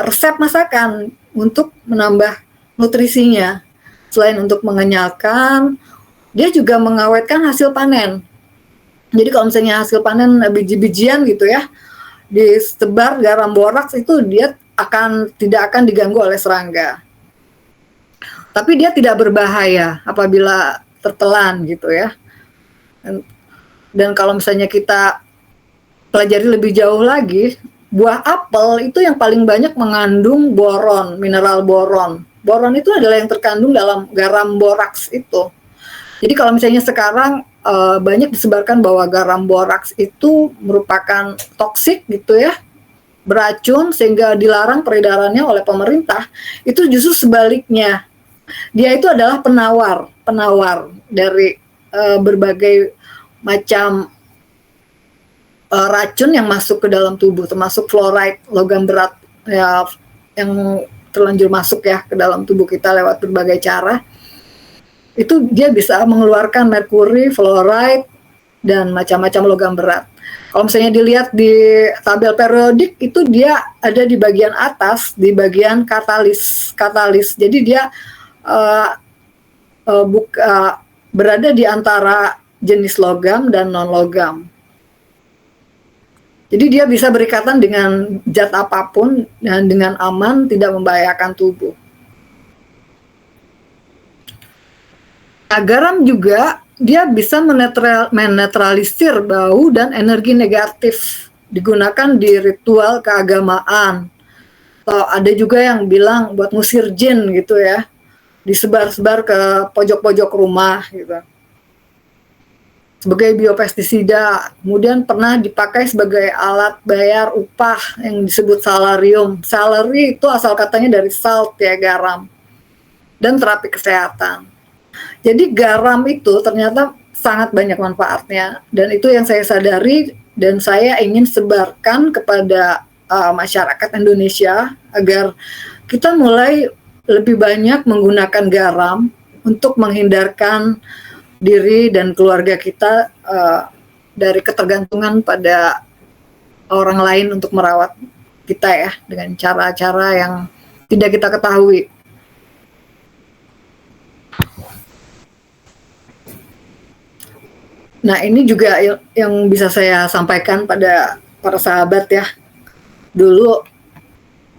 resep masakan untuk menambah nutrisinya. Selain untuk mengenyalkan, dia juga mengawetkan hasil panen. Jadi kalau misalnya hasil panen biji-bijian gitu ya, disebar garam boraks itu dia tidak akan diganggu oleh serangga. Tapi dia tidak berbahaya apabila tertelan gitu ya. Dan kalau misalnya kita pelajari lebih jauh lagi, buah apel itu yang paling banyak mengandung boron, mineral boron. Boron itu adalah yang terkandung dalam garam boraks itu. Jadi kalau misalnya sekarang banyak disebarkan bahwa garam boraks itu merupakan toksik gitu ya, beracun sehingga dilarang peredarannya oleh pemerintah, itu justru sebaliknya. Dia itu adalah penawar dari berbagai macam racun yang masuk ke dalam tubuh, termasuk fluoride, logam berat ya, yang terlanjur masuk ya ke dalam tubuh kita lewat berbagai cara. Itu dia bisa mengeluarkan merkuri, fluoride, dan macam-macam logam berat. Kalau misalnya dilihat di tabel periodik, itu dia ada di bagian atas, di bagian katalis. Jadi dia berada di antara jenis logam dan non-logam. Jadi dia bisa berikatan dengan zat apapun dan dengan aman, tidak membahayakan tubuh. Nah, garam juga dia bisa menetralisir bau dan energi negatif, digunakan di ritual keagamaan. Atau ada juga yang bilang buat ngusir jin gitu ya, disebar-sebar ke pojok-pojok rumah gitu. Sebagai biopestisida, kemudian pernah dipakai sebagai alat bayar upah yang disebut salarium. Salary itu asal katanya dari salt ya, garam. Dan terapi kesehatan. Jadi garam itu ternyata sangat banyak manfaatnya, dan itu yang saya sadari dan saya ingin sebarkan kepada masyarakat Indonesia agar kita mulai lebih banyak menggunakan garam untuk menghindarkan diri dan keluarga kita dari ketergantungan pada orang lain untuk merawat kita ya, dengan cara-cara yang tidak kita ketahui. Nah, ini juga yang bisa saya sampaikan pada para sahabat ya. Dulu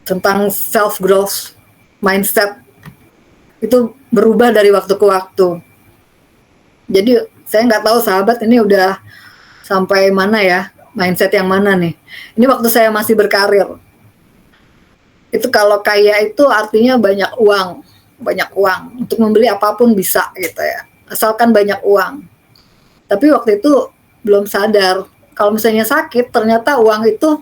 tentang self growth mindset itu berubah dari waktu ke waktu. Jadi saya nggak tahu sahabat ini udah sampai mana ya, mindset yang mana nih. Ini waktu saya masih berkarir. Itu kalau kaya itu artinya banyak uang untuk membeli apapun bisa gitu ya, asalkan banyak uang. Tapi waktu itu belum sadar kalau misalnya sakit ternyata uang itu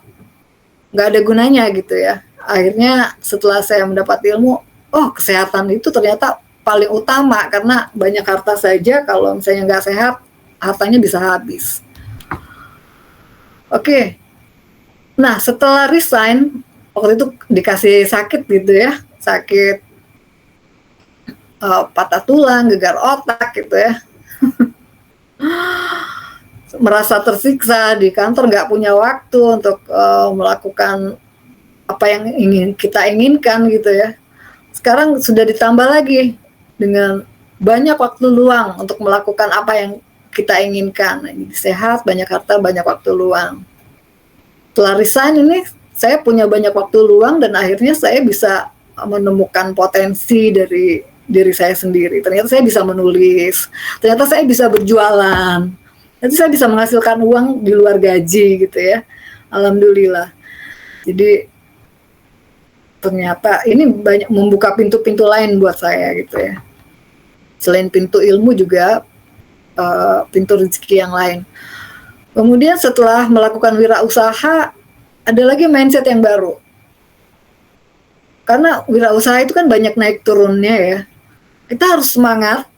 nggak ada gunanya gitu ya. Akhirnya setelah saya mendapat ilmu, oh kesehatan itu ternyata paling utama, karena banyak harta saja kalau misalnya nggak sehat, hartanya bisa habis. Oke. Nah, setelah resign, waktu itu dikasih sakit gitu ya, sakit patah tulang, gegar otak gitu ya. Merasa tersiksa di kantor, nggak punya waktu untuk melakukan apa yang kita inginkan gitu ya. Sekarang sudah ditambah lagi dengan banyak waktu luang untuk melakukan apa yang kita inginkan. Jadi sehat, banyak harta, banyak waktu luang. Setelah resign ini, saya punya banyak waktu luang dan akhirnya saya bisa menemukan potensi dari diri saya sendiri. Ternyata saya bisa menulis, ternyata saya bisa berjualan, ternyata saya bisa menghasilkan uang di luar gaji gitu ya. Alhamdulillah. Jadi ternyata ini banyak membuka pintu-pintu lain buat saya gitu ya. Selain pintu ilmu juga pintu rezeki yang lain. Kemudian setelah melakukan wirausaha, ada lagi mindset yang baru. Karena wirausaha itu kan banyak naik turunnya ya. Kita harus semangat.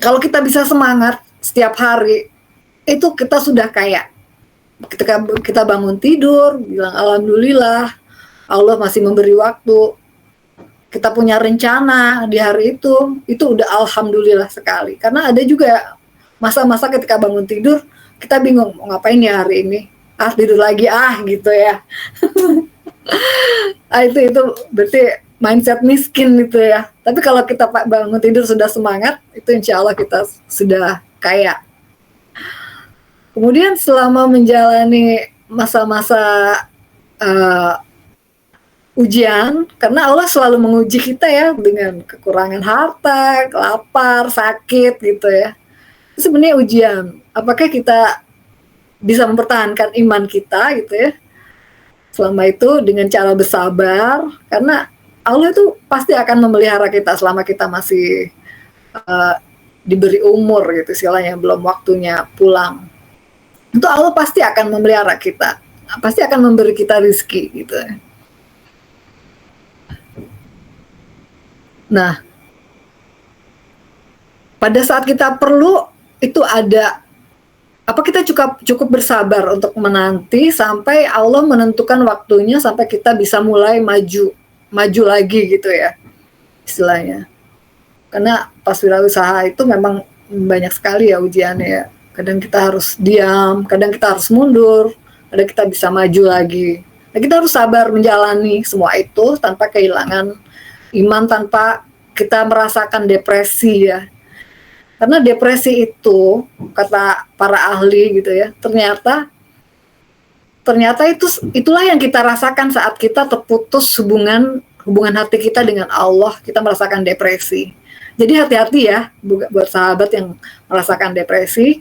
Kalau kita bisa semangat setiap hari, itu kita sudah kaya. Ketika kita bangun tidur, bilang alhamdulillah, Allah masih memberi waktu. Kita punya rencana di hari itu udah alhamdulillah sekali. Karena ada juga masa-masa ketika bangun tidur, kita bingung mau ngapain ya hari ini. Tidur lagi gitu ya. Itu berarti mindset miskin gitu ya. Tapi kalau kita bangun tidur sudah semangat, itu insya Allah kita sudah kaya. Kemudian selama menjalani masa-masa ujian, karena Allah selalu menguji kita ya dengan kekurangan harta, lapar, sakit gitu ya. Itu sebenarnya ujian. Apakah kita bisa mempertahankan iman kita gitu ya selama itu dengan cara bersabar, karena Allah itu pasti akan memelihara kita selama kita masih diberi umur gitu istilahnya, belum waktunya pulang. Itu Allah pasti akan memelihara kita, pasti akan memberi kita rizki gitu ya. Nah, pada saat kita perlu itu ada apa, kita cukup bersabar untuk menanti sampai Allah menentukan waktunya, sampai kita bisa mulai maju lagi gitu ya istilahnya. Karena pas wirausaha itu memang banyak sekali ya ujiannya ya. Kadang kita harus diam, kadang kita harus mundur, kadang kita bisa maju lagi. Nah, kita harus sabar menjalani semua itu tanpa kehilangan iman, tanpa kita merasakan depresi ya. Karena depresi itu, kata para ahli gitu ya, ternyata itulah yang kita rasakan saat kita terputus hubungan hati kita dengan Allah, kita merasakan depresi. Jadi hati-hati ya buat sahabat yang merasakan depresi,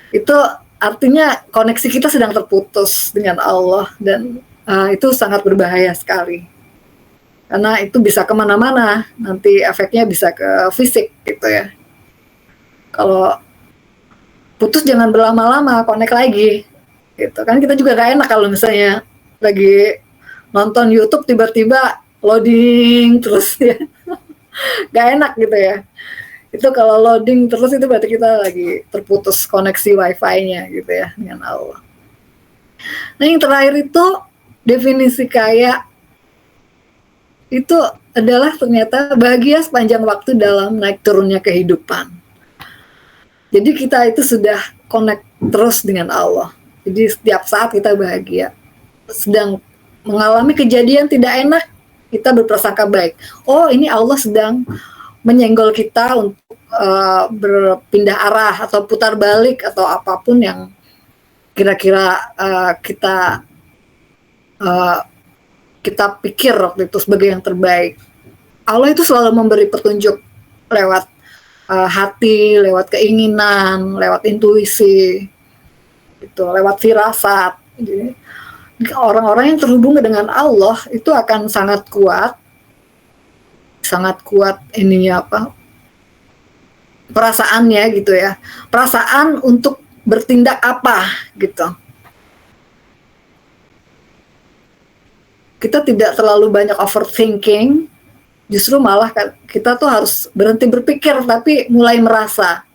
itu artinya koneksi kita sedang terputus dengan Allah, dan itu sangat berbahaya sekali. Karena itu bisa kemana-mana, nanti efeknya bisa ke fisik gitu ya. Kalau putus jangan berlama-lama, connect lagi gitu kan. Kita juga gak enak kalau misalnya lagi nonton YouTube tiba-tiba loading terus ya. Gak enak gitu ya. Itu kalau loading terus itu berarti kita lagi terputus koneksi wifi-nya gitu ya dengan Allah. Nah, yang terakhir itu definisi kaya itu adalah ternyata bahagia sepanjang waktu dalam naik turunnya kehidupan. Jadi kita itu sudah connect terus dengan Allah. Jadi setiap saat kita bahagia. Sedang mengalami kejadian tidak enak, kita berprasangka baik. Oh, ini Allah sedang menyenggol kita untuk berpindah arah atau putar balik atau apapun yang kira-kira kita pikir waktu itu sebagai yang terbaik. Allah itu selalu memberi petunjuk lewat hati, lewat keinginan, lewat intuisi, itu lewat firasat. Jadi, orang-orang yang terhubung dengan Allah itu akan sangat kuat ininya perasaannya gitu ya, perasaan untuk bertindak apa gitu. Kita tidak terlalu banyak overthinking. Justru malah kita tuh harus berhenti berpikir tapi mulai merasa.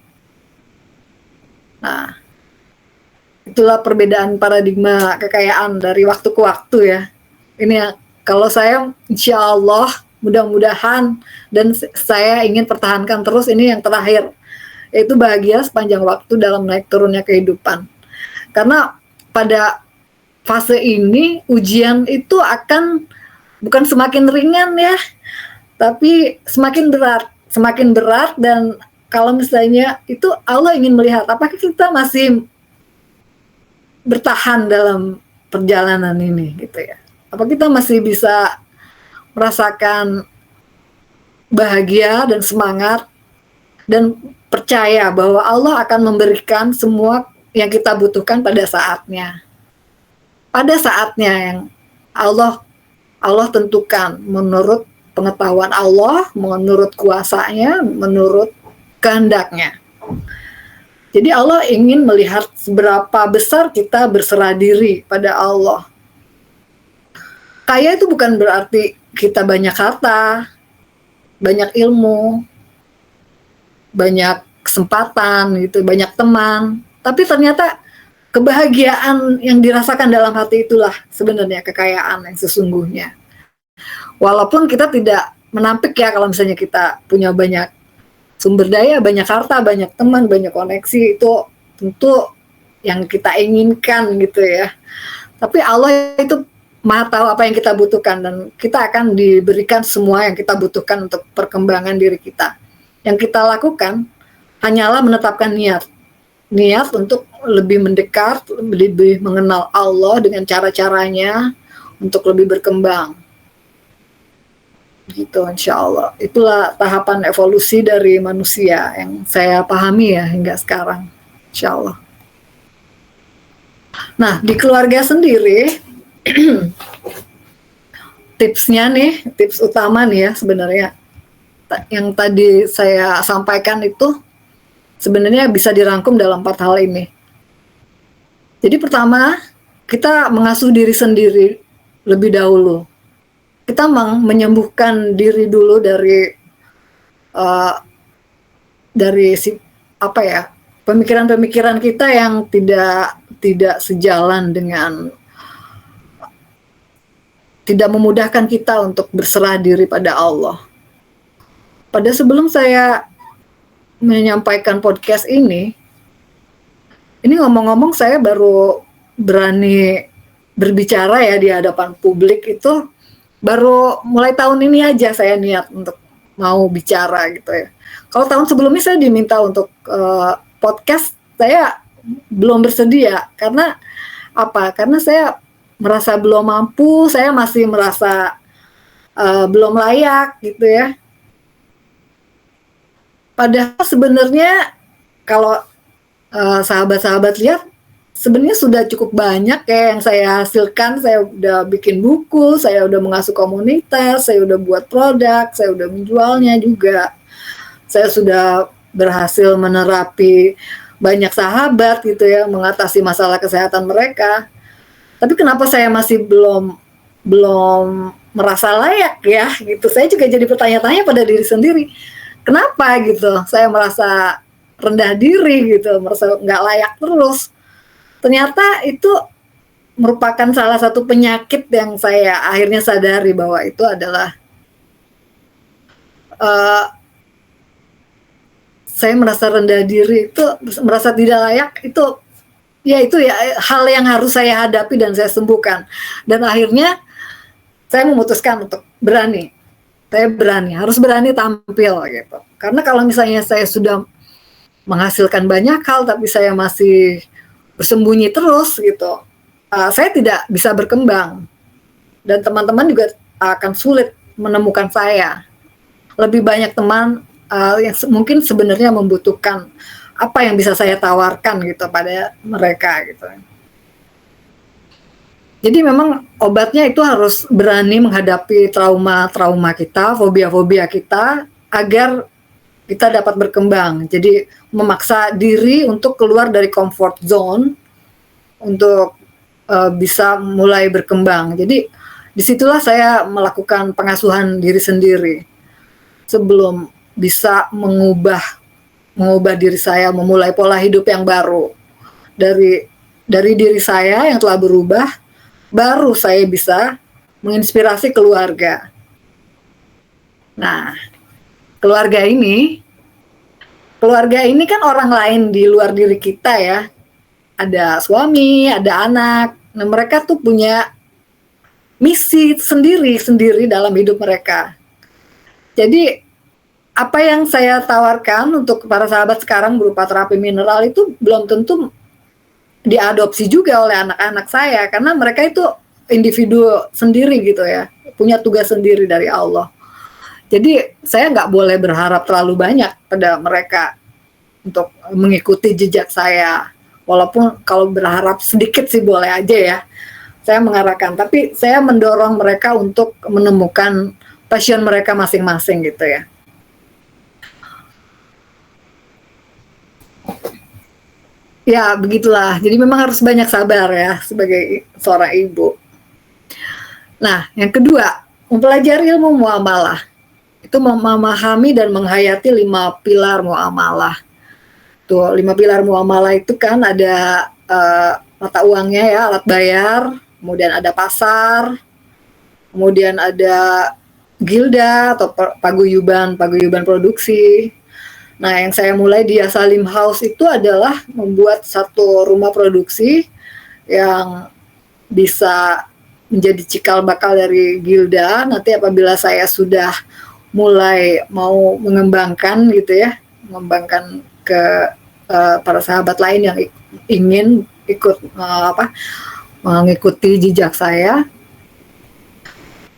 Nah, itulah perbedaan paradigma kekayaan dari waktu ke waktu ya. Ini ya, kalau saya insya Allah mudah-mudahan, dan saya ingin pertahankan terus ini yang terakhir, yaitu bahagia sepanjang waktu dalam naik turunnya kehidupan. Karena pada fase ini ujian itu akan bukan semakin ringan ya, tapi semakin berat, dan kalau misalnya itu Allah ingin melihat apakah kita masih bertahan dalam perjalanan ini gitu ya. Apa kita masih bisa merasakan bahagia dan semangat dan percaya bahwa Allah akan memberikan semua yang kita butuhkan pada saatnya. Pada saatnya yang Allah tentukan menurut pengetahuan Allah, menurut kuasanya, menurut kehendaknya. Jadi Allah ingin melihat seberapa besar kita berserah diri pada Allah. Kaya itu bukan berarti kita banyak harta, banyak ilmu, banyak kesempatan gitu, banyak teman. Tapi ternyata kebahagiaan yang dirasakan dalam hati itulah sebenarnya kekayaan yang sesungguhnya. Walaupun kita tidak menampik ya kalau misalnya kita punya banyak sumber daya, banyak harta, banyak teman, banyak koneksi, itu tentu yang kita inginkan gitu ya. Tapi Allah itu Maha tahu apa yang kita butuhkan, dan kita akan diberikan semua yang kita butuhkan untuk perkembangan diri kita. Yang kita lakukan hanyalah menetapkan niat untuk lebih mendekat, lebih mengenal Allah dengan cara-caranya untuk lebih berkembang. gitu, insya Allah. Itulah tahapan evolusi dari manusia yang saya pahami ya hingga sekarang, insya Allah. Nah, di keluarga sendiri, tipsnya nih, tips utama nih ya sebenarnya, yang tadi saya sampaikan itu sebenarnya bisa dirangkum dalam 4 hal ini. Jadi pertama, kita mengasuh diri sendiri lebih dahulu. Kita menyembuhkan diri dulu dari pemikiran-pemikiran kita yang tidak sejalan dengan, tidak memudahkan kita untuk berserah diri pada Allah. Pada sebelum saya menyampaikan podcast ini ngomong-ngomong saya baru berani berbicara ya di hadapan publik itu baru mulai tahun ini aja saya niat untuk mau bicara gitu ya. Kalau tahun sebelumnya saya diminta untuk podcast, saya belum bersedia karena apa? Karena saya merasa belum mampu, saya masih merasa belum layak gitu ya. Padahal sebenarnya kalau sahabat-sahabat lihat, sebenarnya sudah cukup banyak ya yang saya hasilkan. Saya udah bikin buku, saya udah mengasuh komunitas, saya udah buat produk, saya udah menjualnya juga. Saya sudah berhasil menerapi banyak sahabat gitu ya, mengatasi masalah kesehatan mereka. Tapi kenapa saya masih belum merasa layak ya gitu. Saya juga jadi bertanya-tanya pada diri sendiri. Kenapa gitu? Saya merasa rendah diri gitu, merasa nggak layak terus. Ternyata itu merupakan salah satu penyakit yang saya akhirnya sadari bahwa itu adalah saya merasa rendah diri, itu merasa tidak layak, itu ya hal yang harus saya hadapi dan saya sembuhkan. Dan akhirnya saya memutuskan untuk berani. Saya harus berani tampil gitu. Karena kalau misalnya saya sudah menghasilkan banyak hal tapi saya masih bersembunyi terus gitu, saya tidak bisa berkembang dan teman-teman juga akan sulit menemukan saya. Lebih banyak teman yang mungkin sebenarnya membutuhkan apa yang bisa saya tawarkan gitu pada mereka gitu. Jadi memang obatnya itu harus berani menghadapi trauma-trauma kita, fobia-fobia kita agar kita dapat berkembang. Jadi memaksa diri untuk keluar dari comfort zone untuk bisa mulai berkembang. Jadi disitulah saya melakukan pengasuhan diri sendiri sebelum bisa mengubah diri saya, memulai pola hidup yang baru dari diri saya yang telah berubah. Baru saya bisa menginspirasi keluarga. Nah, keluarga ini kan orang lain di luar diri kita ya. Ada suami, ada anak. Nah, mereka tuh punya misi sendiri dalam hidup mereka. Jadi, apa yang saya tawarkan untuk para sahabat sekarang berupa terapi mineral itu belum tentu diadopsi juga oleh anak-anak saya, karena mereka itu individu sendiri gitu ya, punya tugas sendiri dari Allah. Jadi saya nggak boleh berharap terlalu banyak pada mereka untuk mengikuti jejak saya, walaupun kalau berharap sedikit sih boleh aja ya, saya mengarahkan, tapi saya mendorong mereka untuk menemukan passion mereka masing-masing gitu ya. Ya, begitulah. Jadi memang harus banyak sabar ya sebagai seorang ibu. Nah, yang kedua, mempelajari ilmu muamalah. Itu memahami dan menghayati 5 pilar muamalah. Tuh, 5 pilar muamalah itu kan ada mata uangnya ya, alat bayar, kemudian ada pasar, kemudian ada gilda atau paguyuban produksi. Nah, yang saya mulai di Salim House itu adalah membuat satu rumah produksi yang bisa menjadi cikal bakal dari gilda. Nanti apabila saya sudah mulai mau mengembangkan gitu ya, mengembangkan ke para sahabat lain yang ingin ikut mengikuti jejak saya.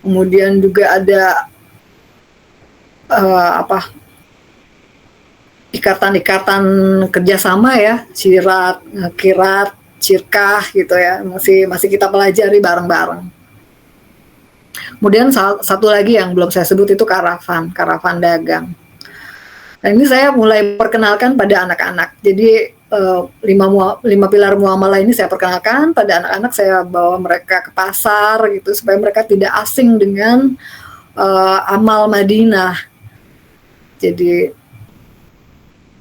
Kemudian juga ada apa ikatan-ikatan kerjasama ya, sirat, kirat, syirkah gitu ya, masih kita pelajari bareng-bareng. Kemudian satu lagi yang belum saya sebut itu karavan dagang. Nah ini saya mulai perkenalkan pada anak-anak. Jadi 5 pilar muamalah ini saya perkenalkan pada anak-anak, saya bawa mereka ke pasar gitu supaya mereka tidak asing dengan amal Madinah. Jadi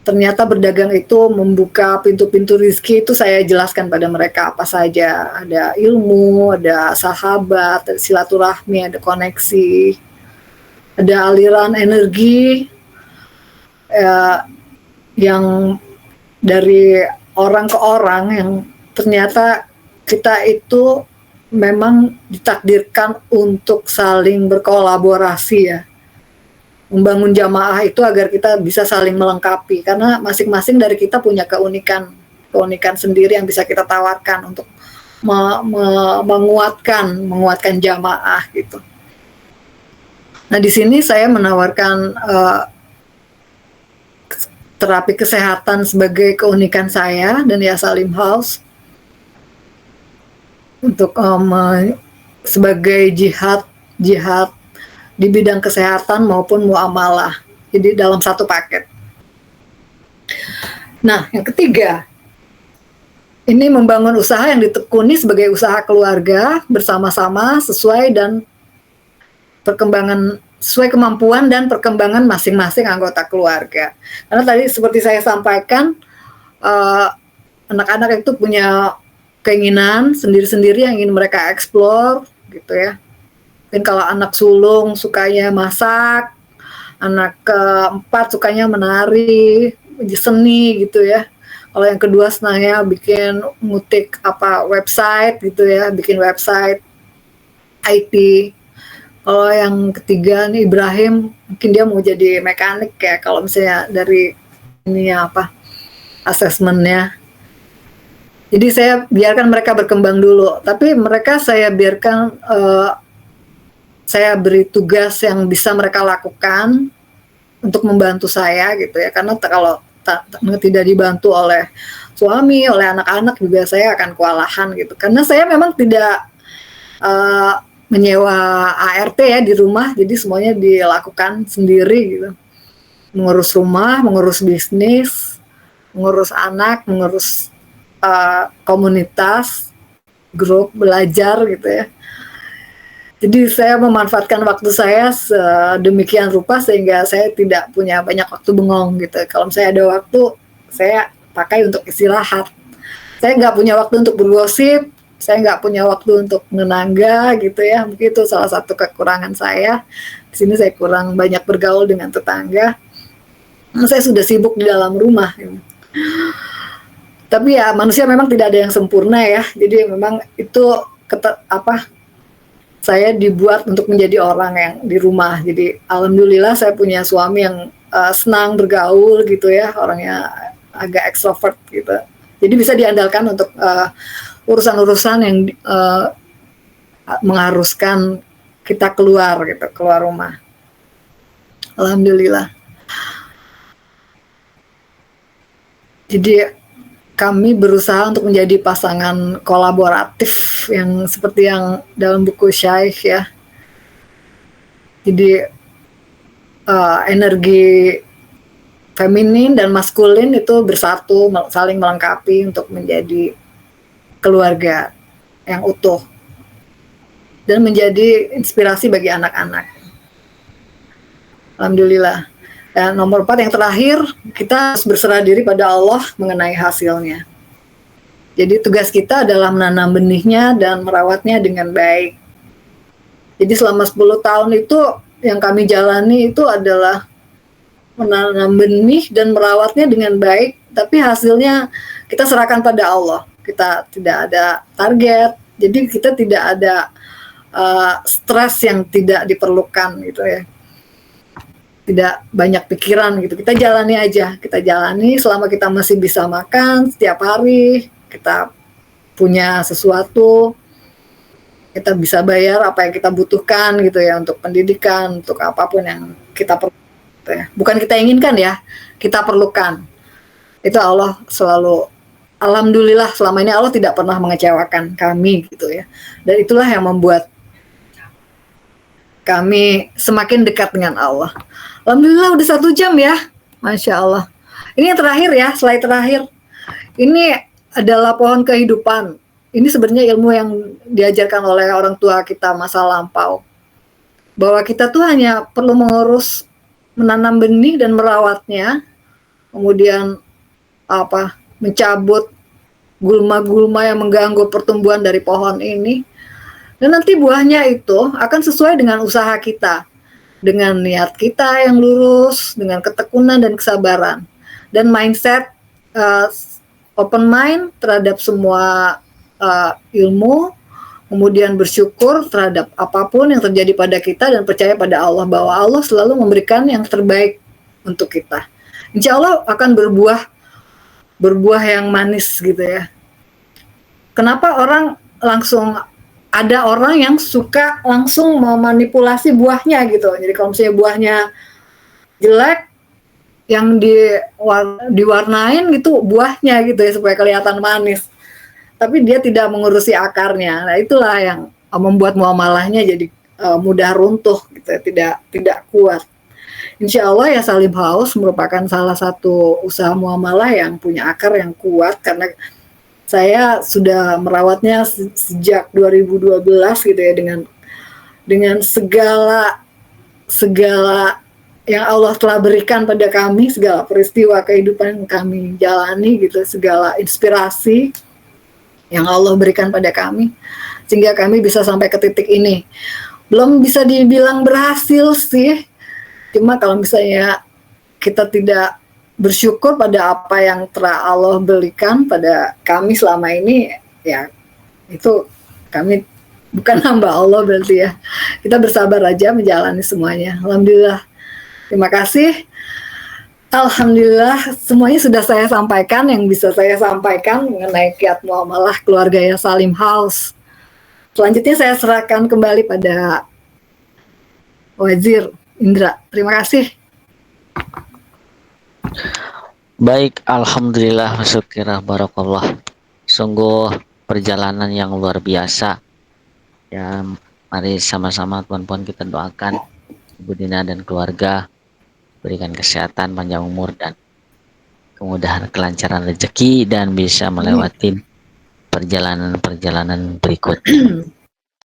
ternyata berdagang itu membuka pintu-pintu rizki, itu saya jelaskan pada mereka apa saja. Ada ilmu, ada sahabat, ada silaturahmi, ada koneksi, ada aliran energi yang dari orang ke orang, yang ternyata kita itu memang ditakdirkan untuk saling berkolaborasi ya. Membangun jamaah itu agar kita bisa saling melengkapi, karena masing-masing dari kita punya keunikan sendiri yang bisa kita tawarkan untuk menguatkan jamaah gitu. Nah di sini saya menawarkan terapi kesehatan sebagai keunikan saya dan ya Salim House untuk sebagai jihad di bidang kesehatan maupun muamalah. Jadi dalam satu paket. Nah, yang ketiga, ini membangun usaha yang ditekuni sebagai usaha keluarga bersama-sama sesuai kemampuan dan perkembangan masing-masing anggota keluarga. Karena tadi seperti saya sampaikan, anak-anak itu punya keinginan sendiri-sendiri yang ingin mereka eksplor gitu ya. Mungkin kalau anak sulung sukanya masak, anak keempat sukanya menari, seni gitu ya. Kalau yang kedua senangnya bikin ngutik website gitu ya, bikin website IT. Kalau yang ketiga nih Ibrahim, mungkin dia mau jadi mekanik ya, kalau misalnya dari ini asesmennya. Jadi saya biarkan mereka berkembang dulu, tapi mereka saya biarkan saya beri tugas yang bisa mereka lakukan untuk membantu saya gitu ya, karena kalau tidak dibantu oleh suami, oleh anak-anak juga saya akan kewalahan gitu, karena saya memang tidak menyewa ART ya di rumah, jadi semuanya dilakukan sendiri gitu, mengurus rumah, mengurus bisnis, mengurus anak, mengurus komunitas, grup belajar gitu ya. Jadi saya memanfaatkan waktu saya sedemikian rupa sehingga saya tidak punya banyak waktu bengong gitu. Kalau saya ada waktu, saya pakai untuk istirahat. Saya nggak punya waktu untuk bergosip, saya nggak punya waktu untuk menenangga gitu ya. Mungkin itu salah satu kekurangan saya. Di sini saya kurang banyak bergaul dengan tetangga. Saya sudah sibuk di dalam rumah. Gitu. Tapi ya manusia memang tidak ada yang sempurna ya. Jadi memang itu saya dibuat untuk menjadi orang yang di rumah. Jadi alhamdulillah saya punya suami yang senang bergaul gitu ya, orangnya agak ekstrovert gitu. Jadi bisa diandalkan untuk urusan-urusan yang mengharuskan kita keluar rumah. Alhamdulillah. Jadi kami berusaha untuk menjadi pasangan kolaboratif yang seperti yang dalam buku Syaikh ya. Jadi energi feminin dan maskulin itu bersatu, saling melengkapi untuk menjadi keluarga yang utuh dan menjadi inspirasi bagi anak-anak. Alhamdulillah. Dan nomor 4 yang terakhir, kita harus berserah diri pada Allah mengenai hasilnya. Jadi tugas kita adalah menanam benihnya dan merawatnya dengan baik. Jadi selama 10 tahun itu yang kami jalani itu adalah menanam benih dan merawatnya dengan baik, tapi hasilnya kita serahkan pada Allah. Kita tidak ada target, jadi kita tidak ada stres yang tidak diperlukan gitu ya. Tidak banyak pikiran gitu, kita jalani aja, kita jalani selama kita masih bisa makan setiap hari, kita punya sesuatu, kita bisa bayar apa yang kita butuhkan gitu ya, untuk pendidikan, untuk apapun yang kita perlu. gitu ya. Bukan kita inginkan ya, kita perlukan. Itu Allah selalu, alhamdulillah selama ini Allah tidak pernah mengecewakan kami gitu ya. Dan itulah yang membuat kami semakin dekat dengan Allah. Alhamdulillah udah 1 jam ya, Masya Allah. Ini yang terakhir ya, slide terakhir. Ini adalah pohon kehidupan. Ini sebenarnya ilmu yang diajarkan oleh orang tua kita masa lampau. Bahwa kita tuh hanya perlu mengurus, menanam benih dan merawatnya. Kemudian mencabut gulma-gulma yang mengganggu pertumbuhan dari pohon ini. Dan nanti buahnya itu akan sesuai dengan usaha kita. Dengan niat kita yang lurus, dengan ketekunan dan kesabaran. Dan mindset, open mind terhadap semua ilmu, kemudian bersyukur terhadap apapun yang terjadi pada kita dan percaya pada Allah bahwa Allah selalu memberikan yang terbaik untuk kita. Insya Allah akan berbuah yang manis gitu ya. Kenapa ada orang yang suka langsung memanipulasi buahnya gitu. Jadi kalau misalnya buahnya jelek, yang diwarnain gitu buahnya gitu ya supaya kelihatan manis. Tapi dia tidak mengurusi akarnya. Nah, itulah yang membuat muamalahnya jadi mudah runtuh gitu ya, tidak kuat. Insya Allah ya Salim House merupakan salah satu usaha muamalah yang punya akar yang kuat karena saya sudah merawatnya sejak 2012 gitu ya, dengan segala yang Allah telah berikan pada kami, segala peristiwa kehidupan yang kami jalani gitu, segala inspirasi yang Allah berikan pada kami, sehingga kami bisa sampai ke titik ini. Belum bisa dibilang berhasil sih, cuma kalau misalnya kita tidak bersyukur pada apa yang telah Allah berikan pada kami selama ini, ya itu kami bukan hamba Allah berarti ya. Kita bersabar aja menjalani semuanya. Alhamdulillah. Terima kasih. Alhamdulillah semuanya sudah saya sampaikan yang bisa saya sampaikan mengenai kiat muamalah keluarga ya Salim House. Selanjutnya saya serahkan kembali pada Wazir Indra. Terima kasih. Baik, alhamdulillah syukurlah barakallah. Sungguh perjalanan yang luar biasa. Ya, mari sama-sama tuan-puan kita doakan Ibu Dina dan keluarga berikan kesehatan, panjang umur dan kemudahan, kelancaran rezeki dan bisa melewati perjalanan-perjalanan berikut.